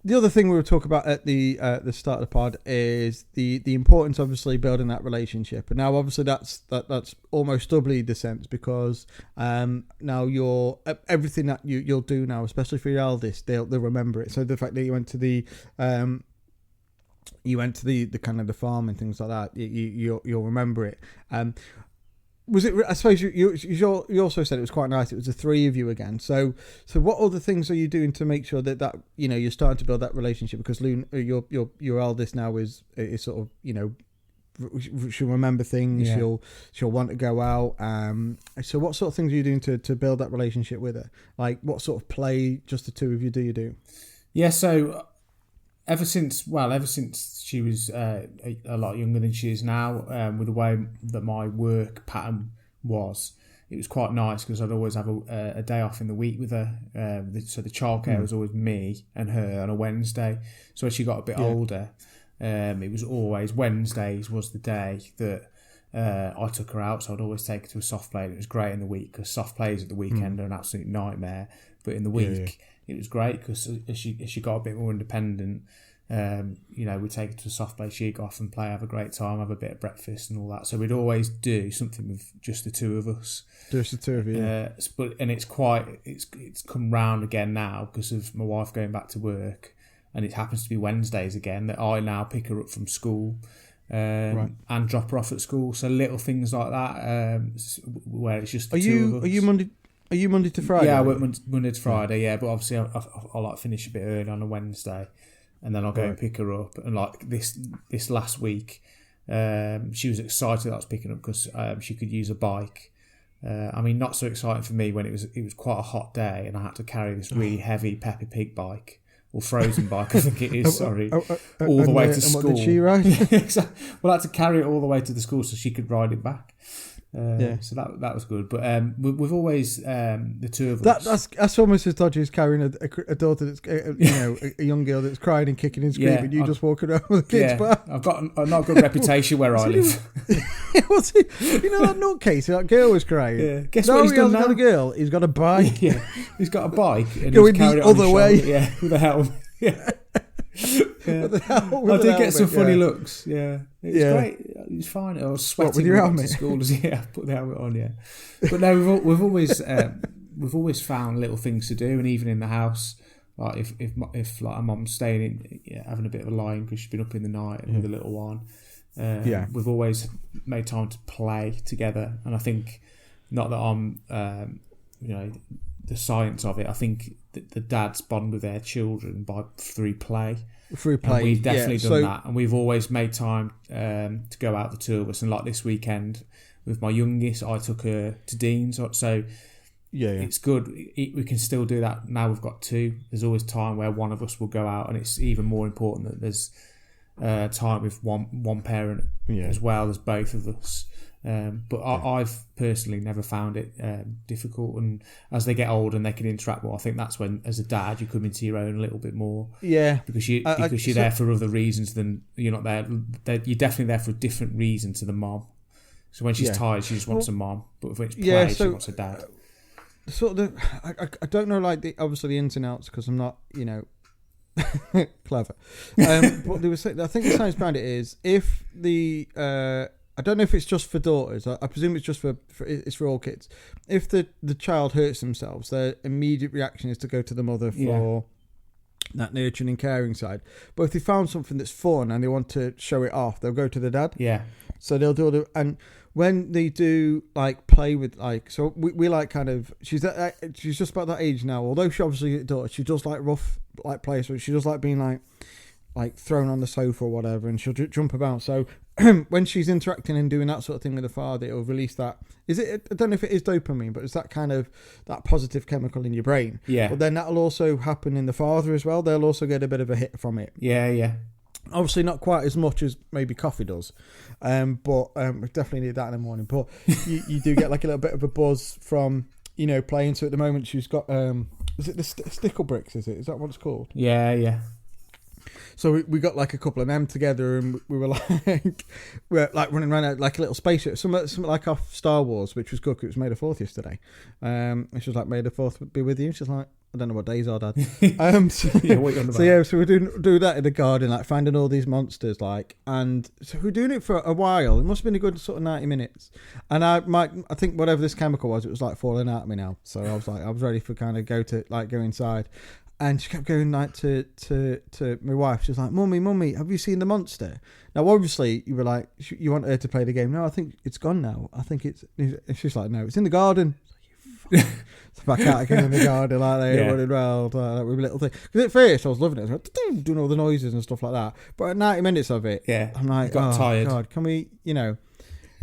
The other thing we were talking about at the start of the pod is the importance, obviously, building that relationship. And now, obviously, that's almost doubly the sense because now you're everything that you'll do now, especially for your eldest, they'll remember it. So the fact that you went to the kind of the farm and things like that, you'll remember it. Was it? I suppose you also said it was quite nice. It was the three of you again. So what other things are you doing to make sure that you're starting to build that relationship? Because Loon, your eldest now is sort of she'll remember things. Yeah. She'll want to go out. So what sort of things are you doing to build that relationship with her? Like what sort of play just the two of you do? Yeah. So ever since she was a lot younger than she is now, with the way that my work pattern was, it was quite nice because I'd always have a day off in the week with her. So the childcare was always me and her on a Wednesday. So as she got a bit older, it was always Wednesdays was the day that I took her out. So I'd always take her to a soft play, and it was great in the week because soft plays at the weekend are an absolute nightmare. But in the week, it was great because as she got a bit more independent, we'd take her to a soft play, she'd go off and play, have a great time, have a bit of breakfast and all that. So we'd always do something with just the two of us. Just the two of you. And it's come round again now because of my wife going back to work, and it happens to be Wednesdays again that I now pick her up from school and drop her off at school. So little things like that, where it's just the two of us. Are you Monday to Friday? Yeah, I work Monday to Friday, but obviously I like finish a bit early on a Wednesday, and then I'll go and pick her up. And like this last week, she was excited that I was picking up because she could use a bike. Not so exciting for me when it was quite a hot day and I had to carry this really heavy Peppa Pig bike, or Frozen bike, I think it is, sorry, all the way to school. What did she ride? Well, I had to carry it all the way to the school so she could ride it back. So that was good, but we've always the two of us. That's almost as dodgy as carrying a daughter that's a young girl that's crying and kicking and screaming. You just walking around with a kid's back. I've got a not good reputation where I live. What's he? That nutcase, that girl was crying. Yeah. Guess what he's done now? Got a girl. He's got a bike. Yeah, he's got a bike and going he's carried the it on other his way. Shoulder. Yeah, with a helmet. Yeah. I did get some funny looks. Yeah, it was great. It was fine. I was sweating with your helmet to school. I put the helmet on. Yeah, but no, we've always found little things to do, and even in the house, like if like a mum's staying in, having a bit of a lie because she's been up in the night with the little one. We've always made time to play together, and I think not that I'm, the science of it. I think that the dads bond with their children through play. Through play, and we've definitely done that, and we've always made time to go out, the two of us. And like this weekend with my youngest, I took her to Dean's, so it's good. We can still do that now. We've got two. There's always time where one of us will go out, and it's even more important that there's time with one parent as well as both of us. But I've personally never found it difficult, and as they get older and they can interact more, I think that's when, as a dad, you come into your own a little bit more. Yeah, because you're there for other reasons than you're not there. You're definitely there for a different reason to the mom. So when she's tired, she just wants a mom, but when it's play, she wants a dad. Sort of, I don't know, like obviously the ins and outs because I'm not, clever. But they were saying, I think the science behind it is if the I don't know if it's just for daughters. I presume it's just it's for all kids. If the child hurts themselves, their immediate reaction is to go to the mother for that nurturing and caring side. But if they found something that's fun and they want to show it off, they'll go to the dad. Yeah. So they'll do it. And when they do like play with so we like kind of, she's just about that age now. Although she obviously a daughter, she does like rough like play. So she does like being like thrown on the sofa or whatever, and she'll jump about. So when she's interacting and doing that sort of thing with the father, it'll release that. Is it? I don't know if it is dopamine, but it's that kind of that positive chemical in your brain. Yeah. But then that'll also happen in the father as well. They'll also get a bit of a hit from it. Yeah, yeah. Obviously not quite as much as maybe coffee does, but we definitely need that in the morning. But you do get like a little bit of a buzz from, you know, playing. So at the moment she's got, is it the stickle bricks, is it? Is that what it's called? Yeah. So we got like a couple of them together, and we were like running around like a little spaceship, something like off Star Wars, which was good 'cause it was May the 4th yesterday. And she was like, "May the 4th be with you." She's like, "I don't know what days are, Dad." So we do that in the garden, like finding all these monsters, like, and so we're doing it for a while. It must have been a good sort of 90 minutes. And I think whatever this chemical was, it was like falling out of me now. So I was ready for kind of go inside. And she kept going like to my wife. She was like, "Mummy, have you seen the monster?" Now, obviously, you were like, you want her to play the game. No, I think it's gone now. I think it's. And she's like, "No, it's in the garden." So back out again in the garden, like they running around like with a little thing. Because at first I was loving it, I was like, doing all the noises and stuff like that. But at 90 minutes of it, I'm like, tired. God, can we, you know?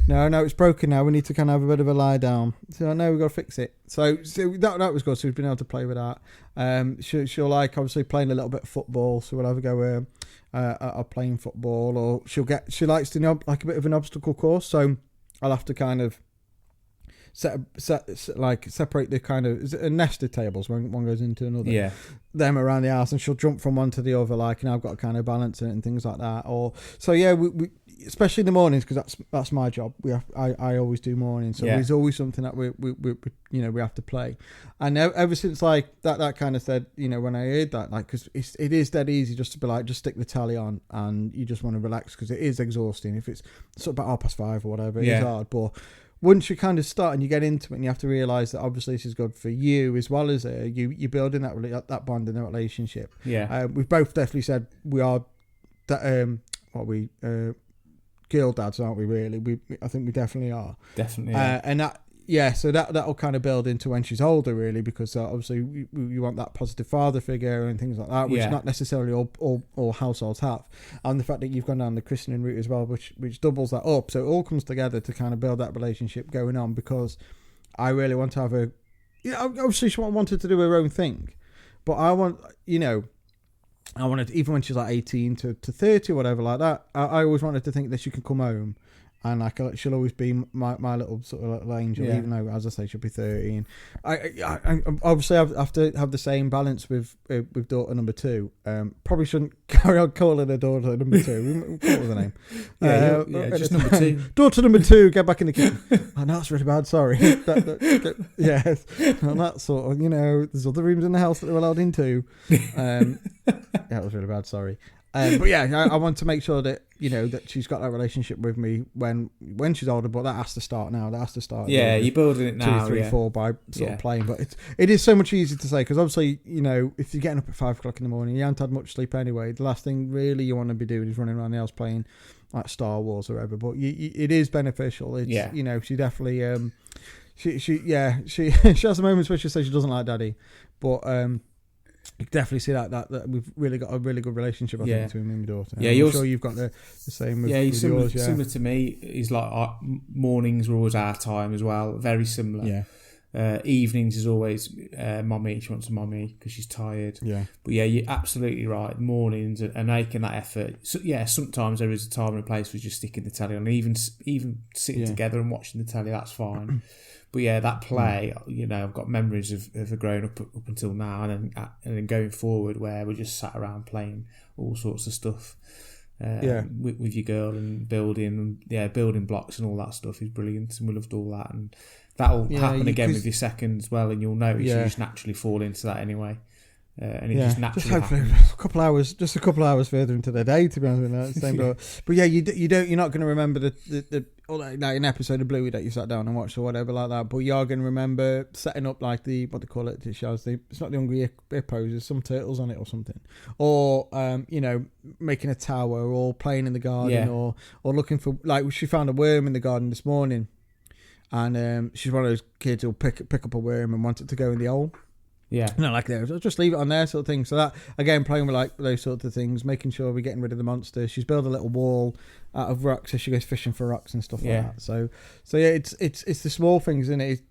No, it's broken now. We need to kind of have a bit of a lie down. So I know we've got to fix it. So that was good. So we've been able to play with that. She'll like obviously playing a little bit of football. So we'll either go playing football, or she likes to know like a bit of an obstacle course. So I'll have to kind of separate the kind of, is it a nested tables when one goes into another? Yeah. Them around the house, and she'll jump from one to the other, like, and I've got to kind of balance it and things like that. Or so we especially in the mornings, because that's my job. I always do mornings, so there's always something that we we have to play. And ever since like that kind of said, you know, when I heard that, like, because it is dead easy just to be like, just stick the tally on and you just want to relax, because it is exhausting. If it's sort of about 5:30 or whatever, it is hard, but once you kind of start and you get into it, and you have to realise that obviously this is good for you as well as you're building that bond in that relationship. Yeah, we've both definitely said we are girl dads, aren't we? Really, I think we definitely are. Definitely, and that. Yeah, so that'll kind of build into when she's older, really, because obviously you want that positive father figure and things like that, which not necessarily all households have. And the fact that you've gone down the christening route as well, which doubles that up. So it all comes together to kind of build that relationship going on, because I really want to have obviously she wanted to do her own thing, but I wanted, even when she's like 18 to 30 or whatever like that, I always wanted to think that she could come home and like she'll always be my little sort of little angel, even though, as I say, she'll be 13. I obviously have to have the same balance with daughter number 2. Probably shouldn't carry on calling her daughter number 2. What was her name? Just number 2. Daughter number 2, get back in the kitchen. I know that's really bad. Sorry. Yes, and that sort of, there's other rooms in the house that they're allowed into. That was really bad. Sorry. But yeah, I want to make sure that that she's got that relationship with me when she's older. But that has to start now. That has to start. Yeah, you're building it now. 2, 3, 4 by sort of playing. But it is so much easier to say, because obviously if you're getting up at 5 o'clock in the morning, you haven't had much sleep anyway. The last thing really you want to be doing is running around the house playing like Star Wars or whatever. But it is beneficial. It's she definitely she has moments where she says she doesn't like Daddy, but you can definitely see that we've really got a really good relationship, I think, between me and my daughter. Yeah, I'm sure you've got the same with yours. Similar to me. He's like mornings were always our time as well. Very similar. Yeah. Evenings is always mommy. She wants a mommy because she's tired. Yeah. But yeah, you're absolutely right. Mornings and making that effort. So, sometimes there is a time and a place for just sticking the telly on. Even sitting together and watching the telly, that's fine. But yeah, that play, I've got memories of growing up until now, and then going forward, where we just sat around playing all sorts of stuff with your girl, and building blocks and all that stuff is brilliant, and we loved all that. And that'll happen again with your second as well, and you'll notice you just naturally fall into that anyway. And it just naturally happens. Just a couple of hours further into the day, to be honest with you. But yeah, you're not going to remember the like an episode of Bluey that you sat down and watched or whatever like that. But you are going to remember setting up like what they call it. It's not the Hungry Hippos. There's some turtles on it or something. Or making a tower, or playing in the garden, or looking for, like, she found a worm in the garden this morning, and she's one of those kids who'll pick up a worm and want it to go in the hole. Yeah. Like there. So just leave it on there, sort of thing. So that, again, playing with like those sorts of things, making sure we're getting rid of the monster. She's built a little wall out of rocks, so she goes fishing for rocks and stuff like that. So yeah, it's the small things, isn't it?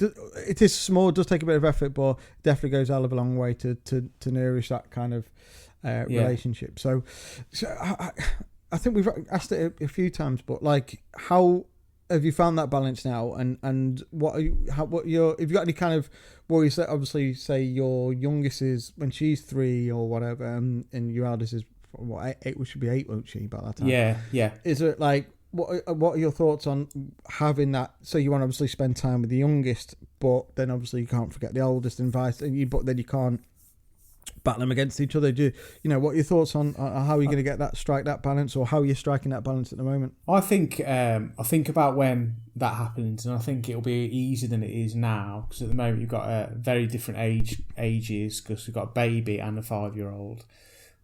It is small, it does take a bit of effort, but definitely goes a hell of a long way to nourish that kind of relationship. So I think we've asked it a few times, but like, how have you found that balance now? And what have you got any kind of worries that, obviously, say your youngest is when she's 3 or whatever, and your eldest is what, 8? We should be 8, won't she, by that time? Yeah. Is it like, what are your thoughts on having that? So you want to obviously spend time with the youngest, but then obviously you can't forget the oldest and but then you can't battle them against each other. What are your thoughts on how you're going to strike that balance, or how you're striking that balance at the moment? I think about when that happens, and I think it'll be easier than it is now, because at the moment you've got very different ages, because we've got a baby and a 5-year-old.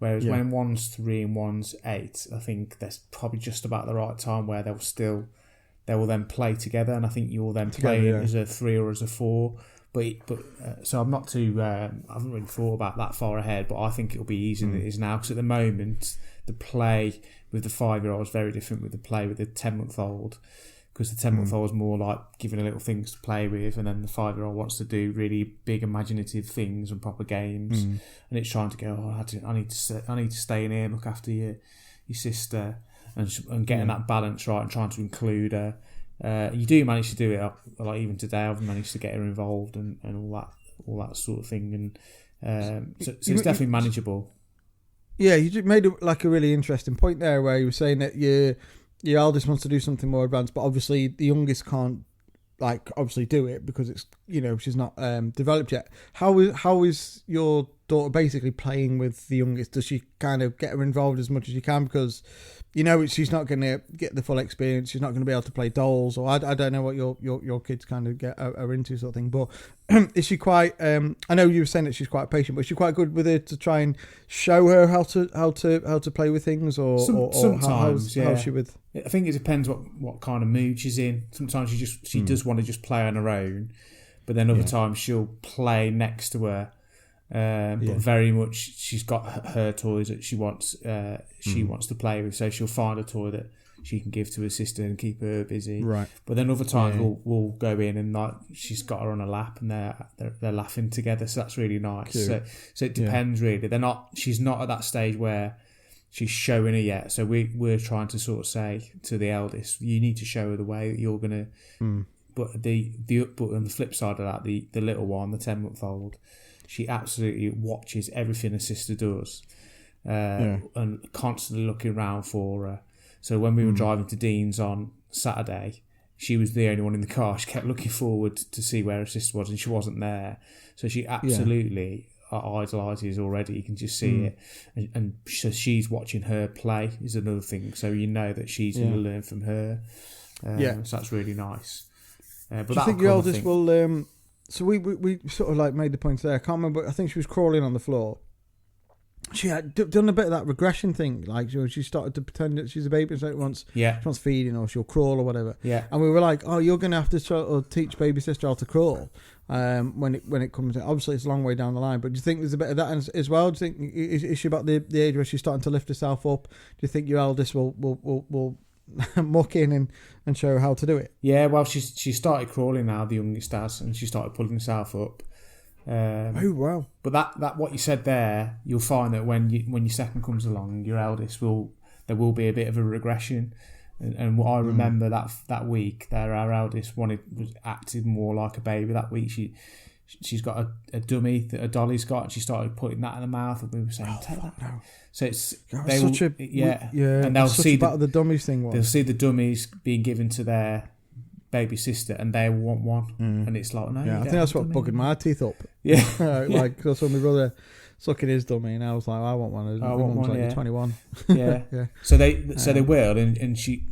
Whereas when one's 3 and one's 8, I think that's probably just about the right time where they will then play together, and I think you'll then play as a 3 or as a 4. But so I'm not too. I haven't really thought about that far ahead, but I think it'll be easier than it is now, because at the moment the play with the 5-year-old is very different with the play with the 10-month-old. Because the 10-month-old is more like giving her little things to play with, and then the 5-year-old wants to do really big imaginative things and proper games, and it's trying to go, I need to stay in here and look after your sister, and getting that balance right and trying to include her. You do manage to do it, like even today I've managed to get her involved and all that sort of thing, and so it's definitely manageable. Yeah, you made a really interesting point there, where you were saying that your eldest wants to do something more advanced, but obviously the youngest can't do it because it's she's not developed yet. How is your daughter basically playing with the youngest? Does she kind of get her involved as much as you can, because she's not going to get the full experience, she's not going to be able to play dolls, or I don't know what your kids kind of are into, sort of thing, but is she quite I know you were saying that she's quite patient, but is she quite good with it to try and show her how to play with things, or sometimes how's she with? I think it depends what kind of mood she's in. Sometimes she does want to just play on her own, but then other times she'll play next to her. But very much she's got her toys that she wants to play with, so she'll find a toy that she can give to her sister and keep her busy. Right. But then other times we'll go in and like she's got her on her lap and they're laughing together, so that's really nice. So it depends really. She's not at that stage where she's showing her yet, so we're trying to sort of say to the eldest, you need to show her the way that you're gonna. But on the flip side of that, the little one, the 10-month-old, she absolutely watches everything her sister does, and constantly looking around for her. So when we were driving to Dean's on Saturday, she was the only one in the car. She kept looking forward to see where her sister was, and she wasn't there. So she absolutely idolises already. You can just see it. And so she's watching her play is another thing. So that she's going to learn from her. So that's really nice. But do you think your eldest will... So we sort of like made the point there. I can't remember. I think she was crawling on the floor. She had done a bit of that regression thing. Like she started to pretend that she's a baby, so she wants feeding, or she'll crawl or whatever. Yeah. And we were like, oh, you're going to have to teach baby sister how to crawl when it comes to... Obviously, it's a long way down the line. But do you think there's a bit of that as well? Do you think is she about the age where she's starting to lift herself up? Do you think your eldest will muck in and show her how to do it? Yeah, well, she started crawling now, the youngest has, and she started pulling herself up. Oh wow! But that what you said there, you'll find that when your second comes along, your eldest there will be a bit of a regression. And what I remember that week, that our eldest acted more like a baby that week. She's got a dummy that a dolly's got, and she started putting that in her mouth, and we were saying, "Take that now." So it's and they'll see the dummies thing. They'll see the dummies being given to their baby sister, and they want one, and it's like, no. Yeah, I think that's what bugged my teeth up. Yeah, like because when my brother sucking his dummy, and I was like, I want one. I want one. Like, you're 21. Yeah, yeah. So they will, and she.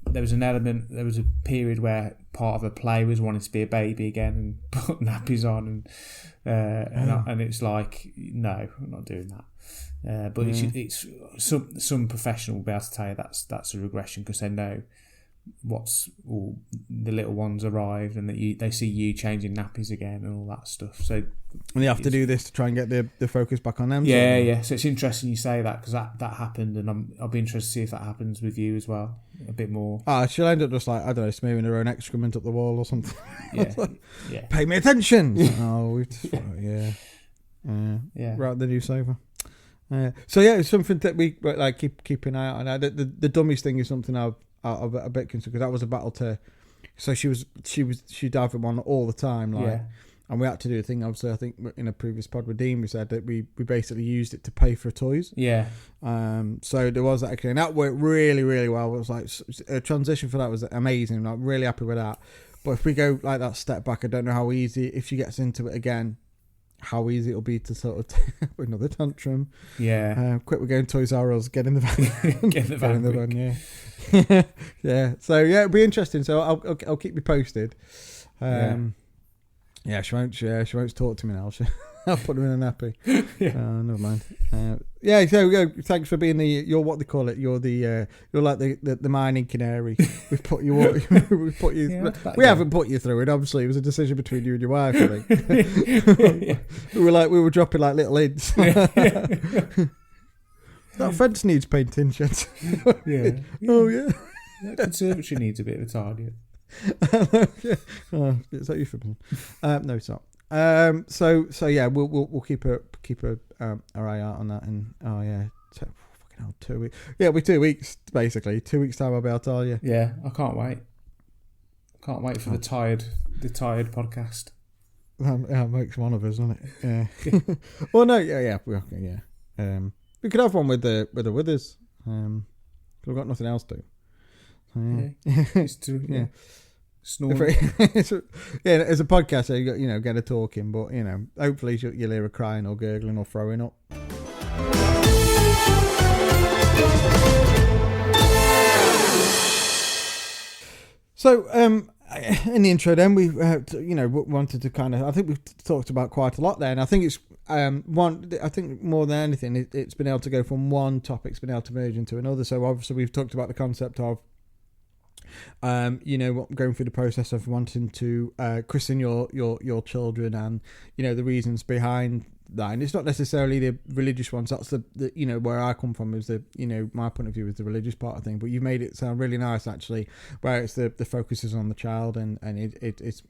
There was a period where part of her play was wanting to be a baby again and put nappies on, and it's like, no, I'm not doing that. But it's some professional will be able to tell you that's a regression, because they know the little ones arrived, and that they see you changing nappies again and all that stuff. So and they have to do this to try and get the focus back on them. Yeah. So it's interesting you say that, because that happened, and I'll be interested to see if that happens with you as well a bit more. She'll end up just like, I don't know, smearing her own excrement up the wall or something. Yeah. Pay me attention. Right, the new sofa. So yeah, it's something that we like keep an eye out on. The dummies thing is something I'm a bit concerned because that was a battle to. So she'd have him on all the time, like, and we had to do a thing. Obviously, I think in a previous pod with Dean, we said that we basically used it to pay for toys. Yeah. So there was that actually, and that worked really, really well. It was like a transition for that was amazing. I'm really happy with that. But if we go like that step back, I don't know how easy if she gets into it again. How easy it'll be to sort of another tantrum. Yeah. Quick, we're going Toys R Us. Get in the van. Get in the van. Yeah. Yeah. So yeah, it'll be interesting. So I'll keep you posted. Yeah, she won't talk to me now. I'll put her in a nappy. Never mind. So thanks for being you're what they call it. You're you're like the mining canary. We've put you. We haven't put you through it. Obviously, it was a decision between you and your wife. I think. We were dropping like little hints. That fence needs painting, Chance. Yeah. Oh yeah. That conservatory needs a bit of a tidy. Is that euphemism? No, it's not. So yeah, we'll keep our eye out on that. And fucking hell, 2 weeks. Yeah, it'll be 2 weeks basically. 2 weeks time I'll be able to tell you. Yeah, I can't wait. For the tired podcast. It makes one of us, doesn't it? Yeah. Well, no, yeah. We could have one with the withers. We've got nothing else to do. Yeah. Snoring. As a podcaster, you got, get her talking, but hopefully you'll hear her crying or gurgling or throwing up. So, in the intro, then we, wanted to kind of. I think we've talked about quite a lot there, and I think it's I think more than anything, it's been able to go from one topic, it's been able to merge into another. So obviously, we've talked about the concept of. Going through the process of wanting to christen your children, and the reasons behind that, and it's not necessarily the religious ones. That's the where I come from is my point of view is the religious part of thing. But you've made it sound really nice actually, where it's the focus is on the child, and it's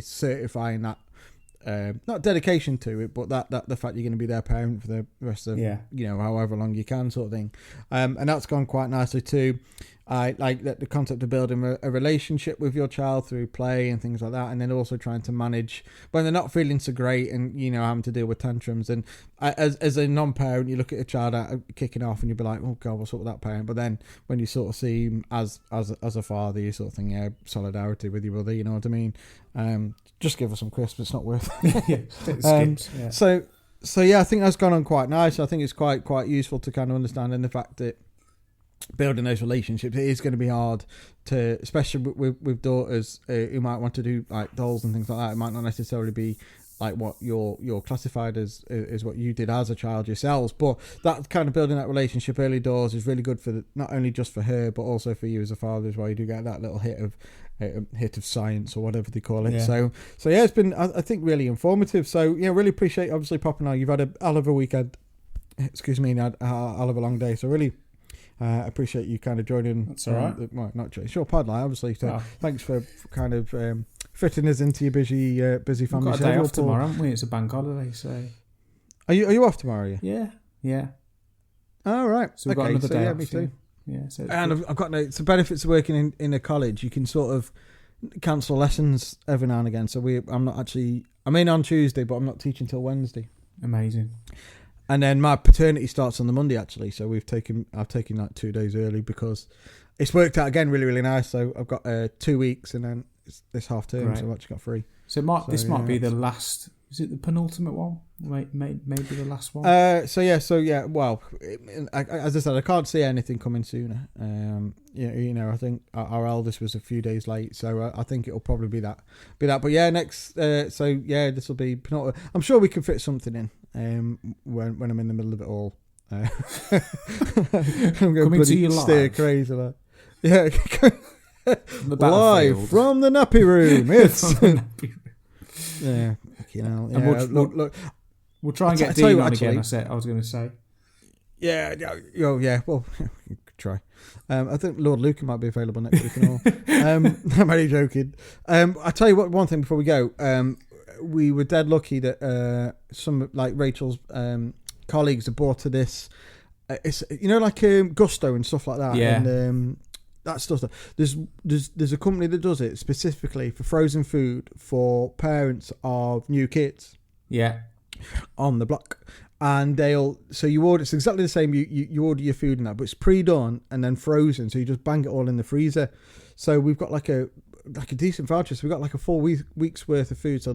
certifying that. Not dedication to it, but that the fact you're going to be their parent for the rest of however long you can, sort of thing, and that's gone quite nicely too. I like that the concept of building a relationship with your child through play and things like that, and then also trying to manage when they're not feeling so great and having to deal with tantrums. And as a non-parent, you look at a child out kicking off and you'd be like, oh god, what's up with that parent? But then when you sort of see him as a father, you sort of think, solidarity with your brother, you know what I mean? Just give us some crisps, it's not worth it. So yeah, I think that's gone on quite nice. I think it's quite useful to kind of understand, and the fact that building those relationships, it is going to be hard to, especially with daughters who might want to do like dolls and things like that. It might not necessarily be like what you're classified as is what you did as a child yourselves, but that kind of building that relationship early doors is really good for not only just for her but also for you as a father as well. You do get that little hit of science or whatever they call it. So yeah, it's been I think really informative. So yeah, really appreciate obviously popping on. You've had a hell of a weekend. Excuse me, and had a hell of a long day. So really. Appreciate you kind of joining. That's all right. Not joining. Sure, pod line, obviously. So thanks for kind of fitting us into your busy family schedule. We've got a day off tomorrow, haven't we? It's a bank holiday, so. Are you off tomorrow? Are you? Yeah. All right. So we've got another day off. Me too. Yeah. So and I've got it's the benefits of working in a college. You can sort of cancel lessons every now and again. So I'm in on Tuesday, but I'm not teaching till Wednesday. Amazing. And then my paternity starts on the Monday, actually. So I've taken like 2 days early because it's worked out again really, really nice. So I've got 2 weeks and then it's this half term, right. So I've actually got 3. So this might be the last. Is it the penultimate one? Maybe the last one. So yeah. Well, as I said, I can't see anything coming sooner. I think our eldest was a few days late, so I think it'll probably be that. But yeah, next. So yeah, this will be penultimate. I'm sure we can fit something in. When I'm in the middle of it all, I'm going to steer crazy. Like. Yeah, live from the nappy room. It's yeah. And look. We'll try and get Dean on again. I was going to say. Yeah. Well, try. I think Lord Luca might be available next week and all. I'm only joking. I tell you what. One thing before we go. We were dead lucky that some like Rachel's colleagues have bought to this. It's like Gusto and stuff like that. Yeah. And that stuff. There's a company that does it specifically for frozen food for parents of new kids. Yeah. On the block. And you order, it's exactly the same. You order your food and that, but it's pre-done and then frozen. So you just bang it all in the freezer. So we've got like a decent voucher. So we've got like a 4 weeks worth of food. So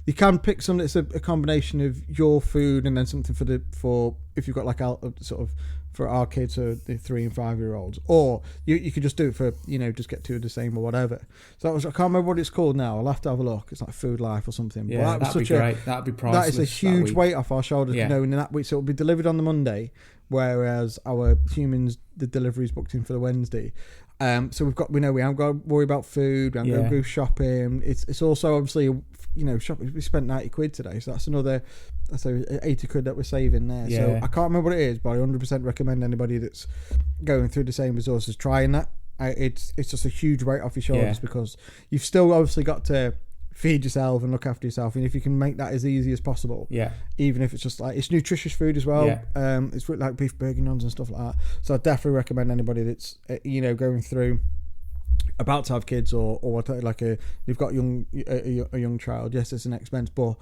you can pick something that's a combination of your food and then something for if you've got like sort of for our kids, so the 3 and 5 year olds, or you could just do it for, just get two of the same or whatever. So I can't remember what it's called now. I'll have to have a look. It's like Food Life or something. Yeah, that'd be great. That'd be priceless. That is a huge weight off our shoulders, knowing that week. So it'll be delivered on the Monday, whereas our humans, the delivery's booked in for the Wednesday. So we know we haven't got to worry about food. We haven't got to go shopping. It's also obviously, shopping. We spent 90 quid today, so that's another. That's 80 quid that we're saving there. Yeah. So I can't remember what it is, but I 100% recommend anybody that's going through the same resources trying that. It's just a huge weight off your shoulders because you've still obviously got to feed yourself and look after yourself, and if you can make that as easy as possible, even if it's just like it's nutritious food as well, it's like beef bourguignons and stuff like that. So I definitely recommend anybody that's going through, about to have kids or like you've got a young child. Yes, it's an expense, but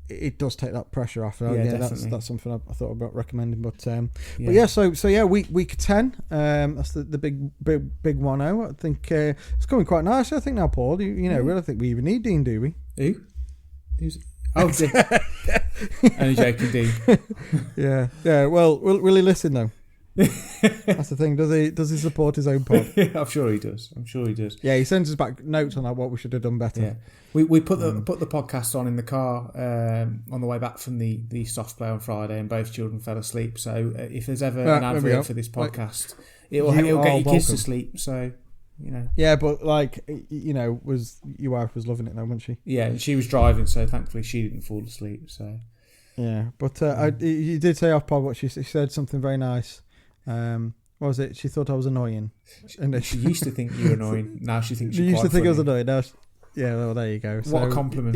it does take that pressure off. That's something I thought about recommending. But week 10. That's the big 1-0. I think it's going quite nice. I think now, Paul. We don't think we even need Dean, do we? Who's? Oh, only joking, Dean. yeah. Well, will he listen though? That's the thing. Does he support his own pod? I'm sure he does. Yeah, he sends us back notes on what we should have done better. Yeah. We put the podcast on in the car on the way back from the soft play on Friday, and both children fell asleep. So if there's ever an advert for this podcast, it'll get your kids to sleep. So Yeah, but was your wife was loving it though, wasn't she? Yeah, and she was driving, so thankfully she didn't fall asleep. So yeah, but you did say off pod what she said something very nice. What was it? She thought I was annoying. And she used to think you were annoying. Now she thinks she you're used to think funny. I was annoying. Now well, there you go. What a compliment.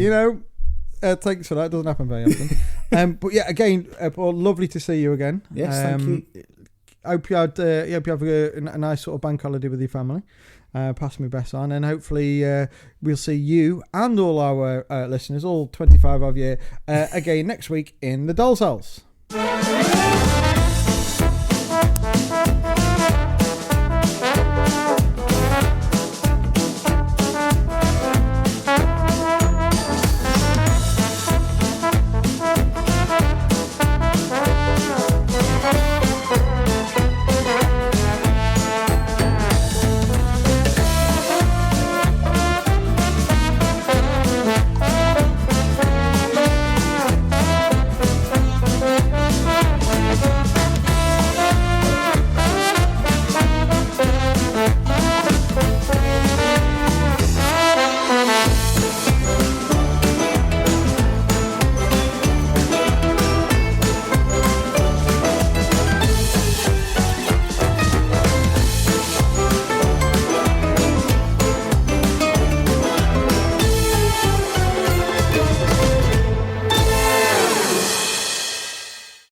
Thanks for that. It doesn't happen very often. But yeah, again, Paul, lovely to see you again. Yes, thank you. Hope you have a nice sort of bank holiday with your family. Pass me best on, and hopefully we'll see you and all our listeners, all 25 of you, again next week in the Doll's House.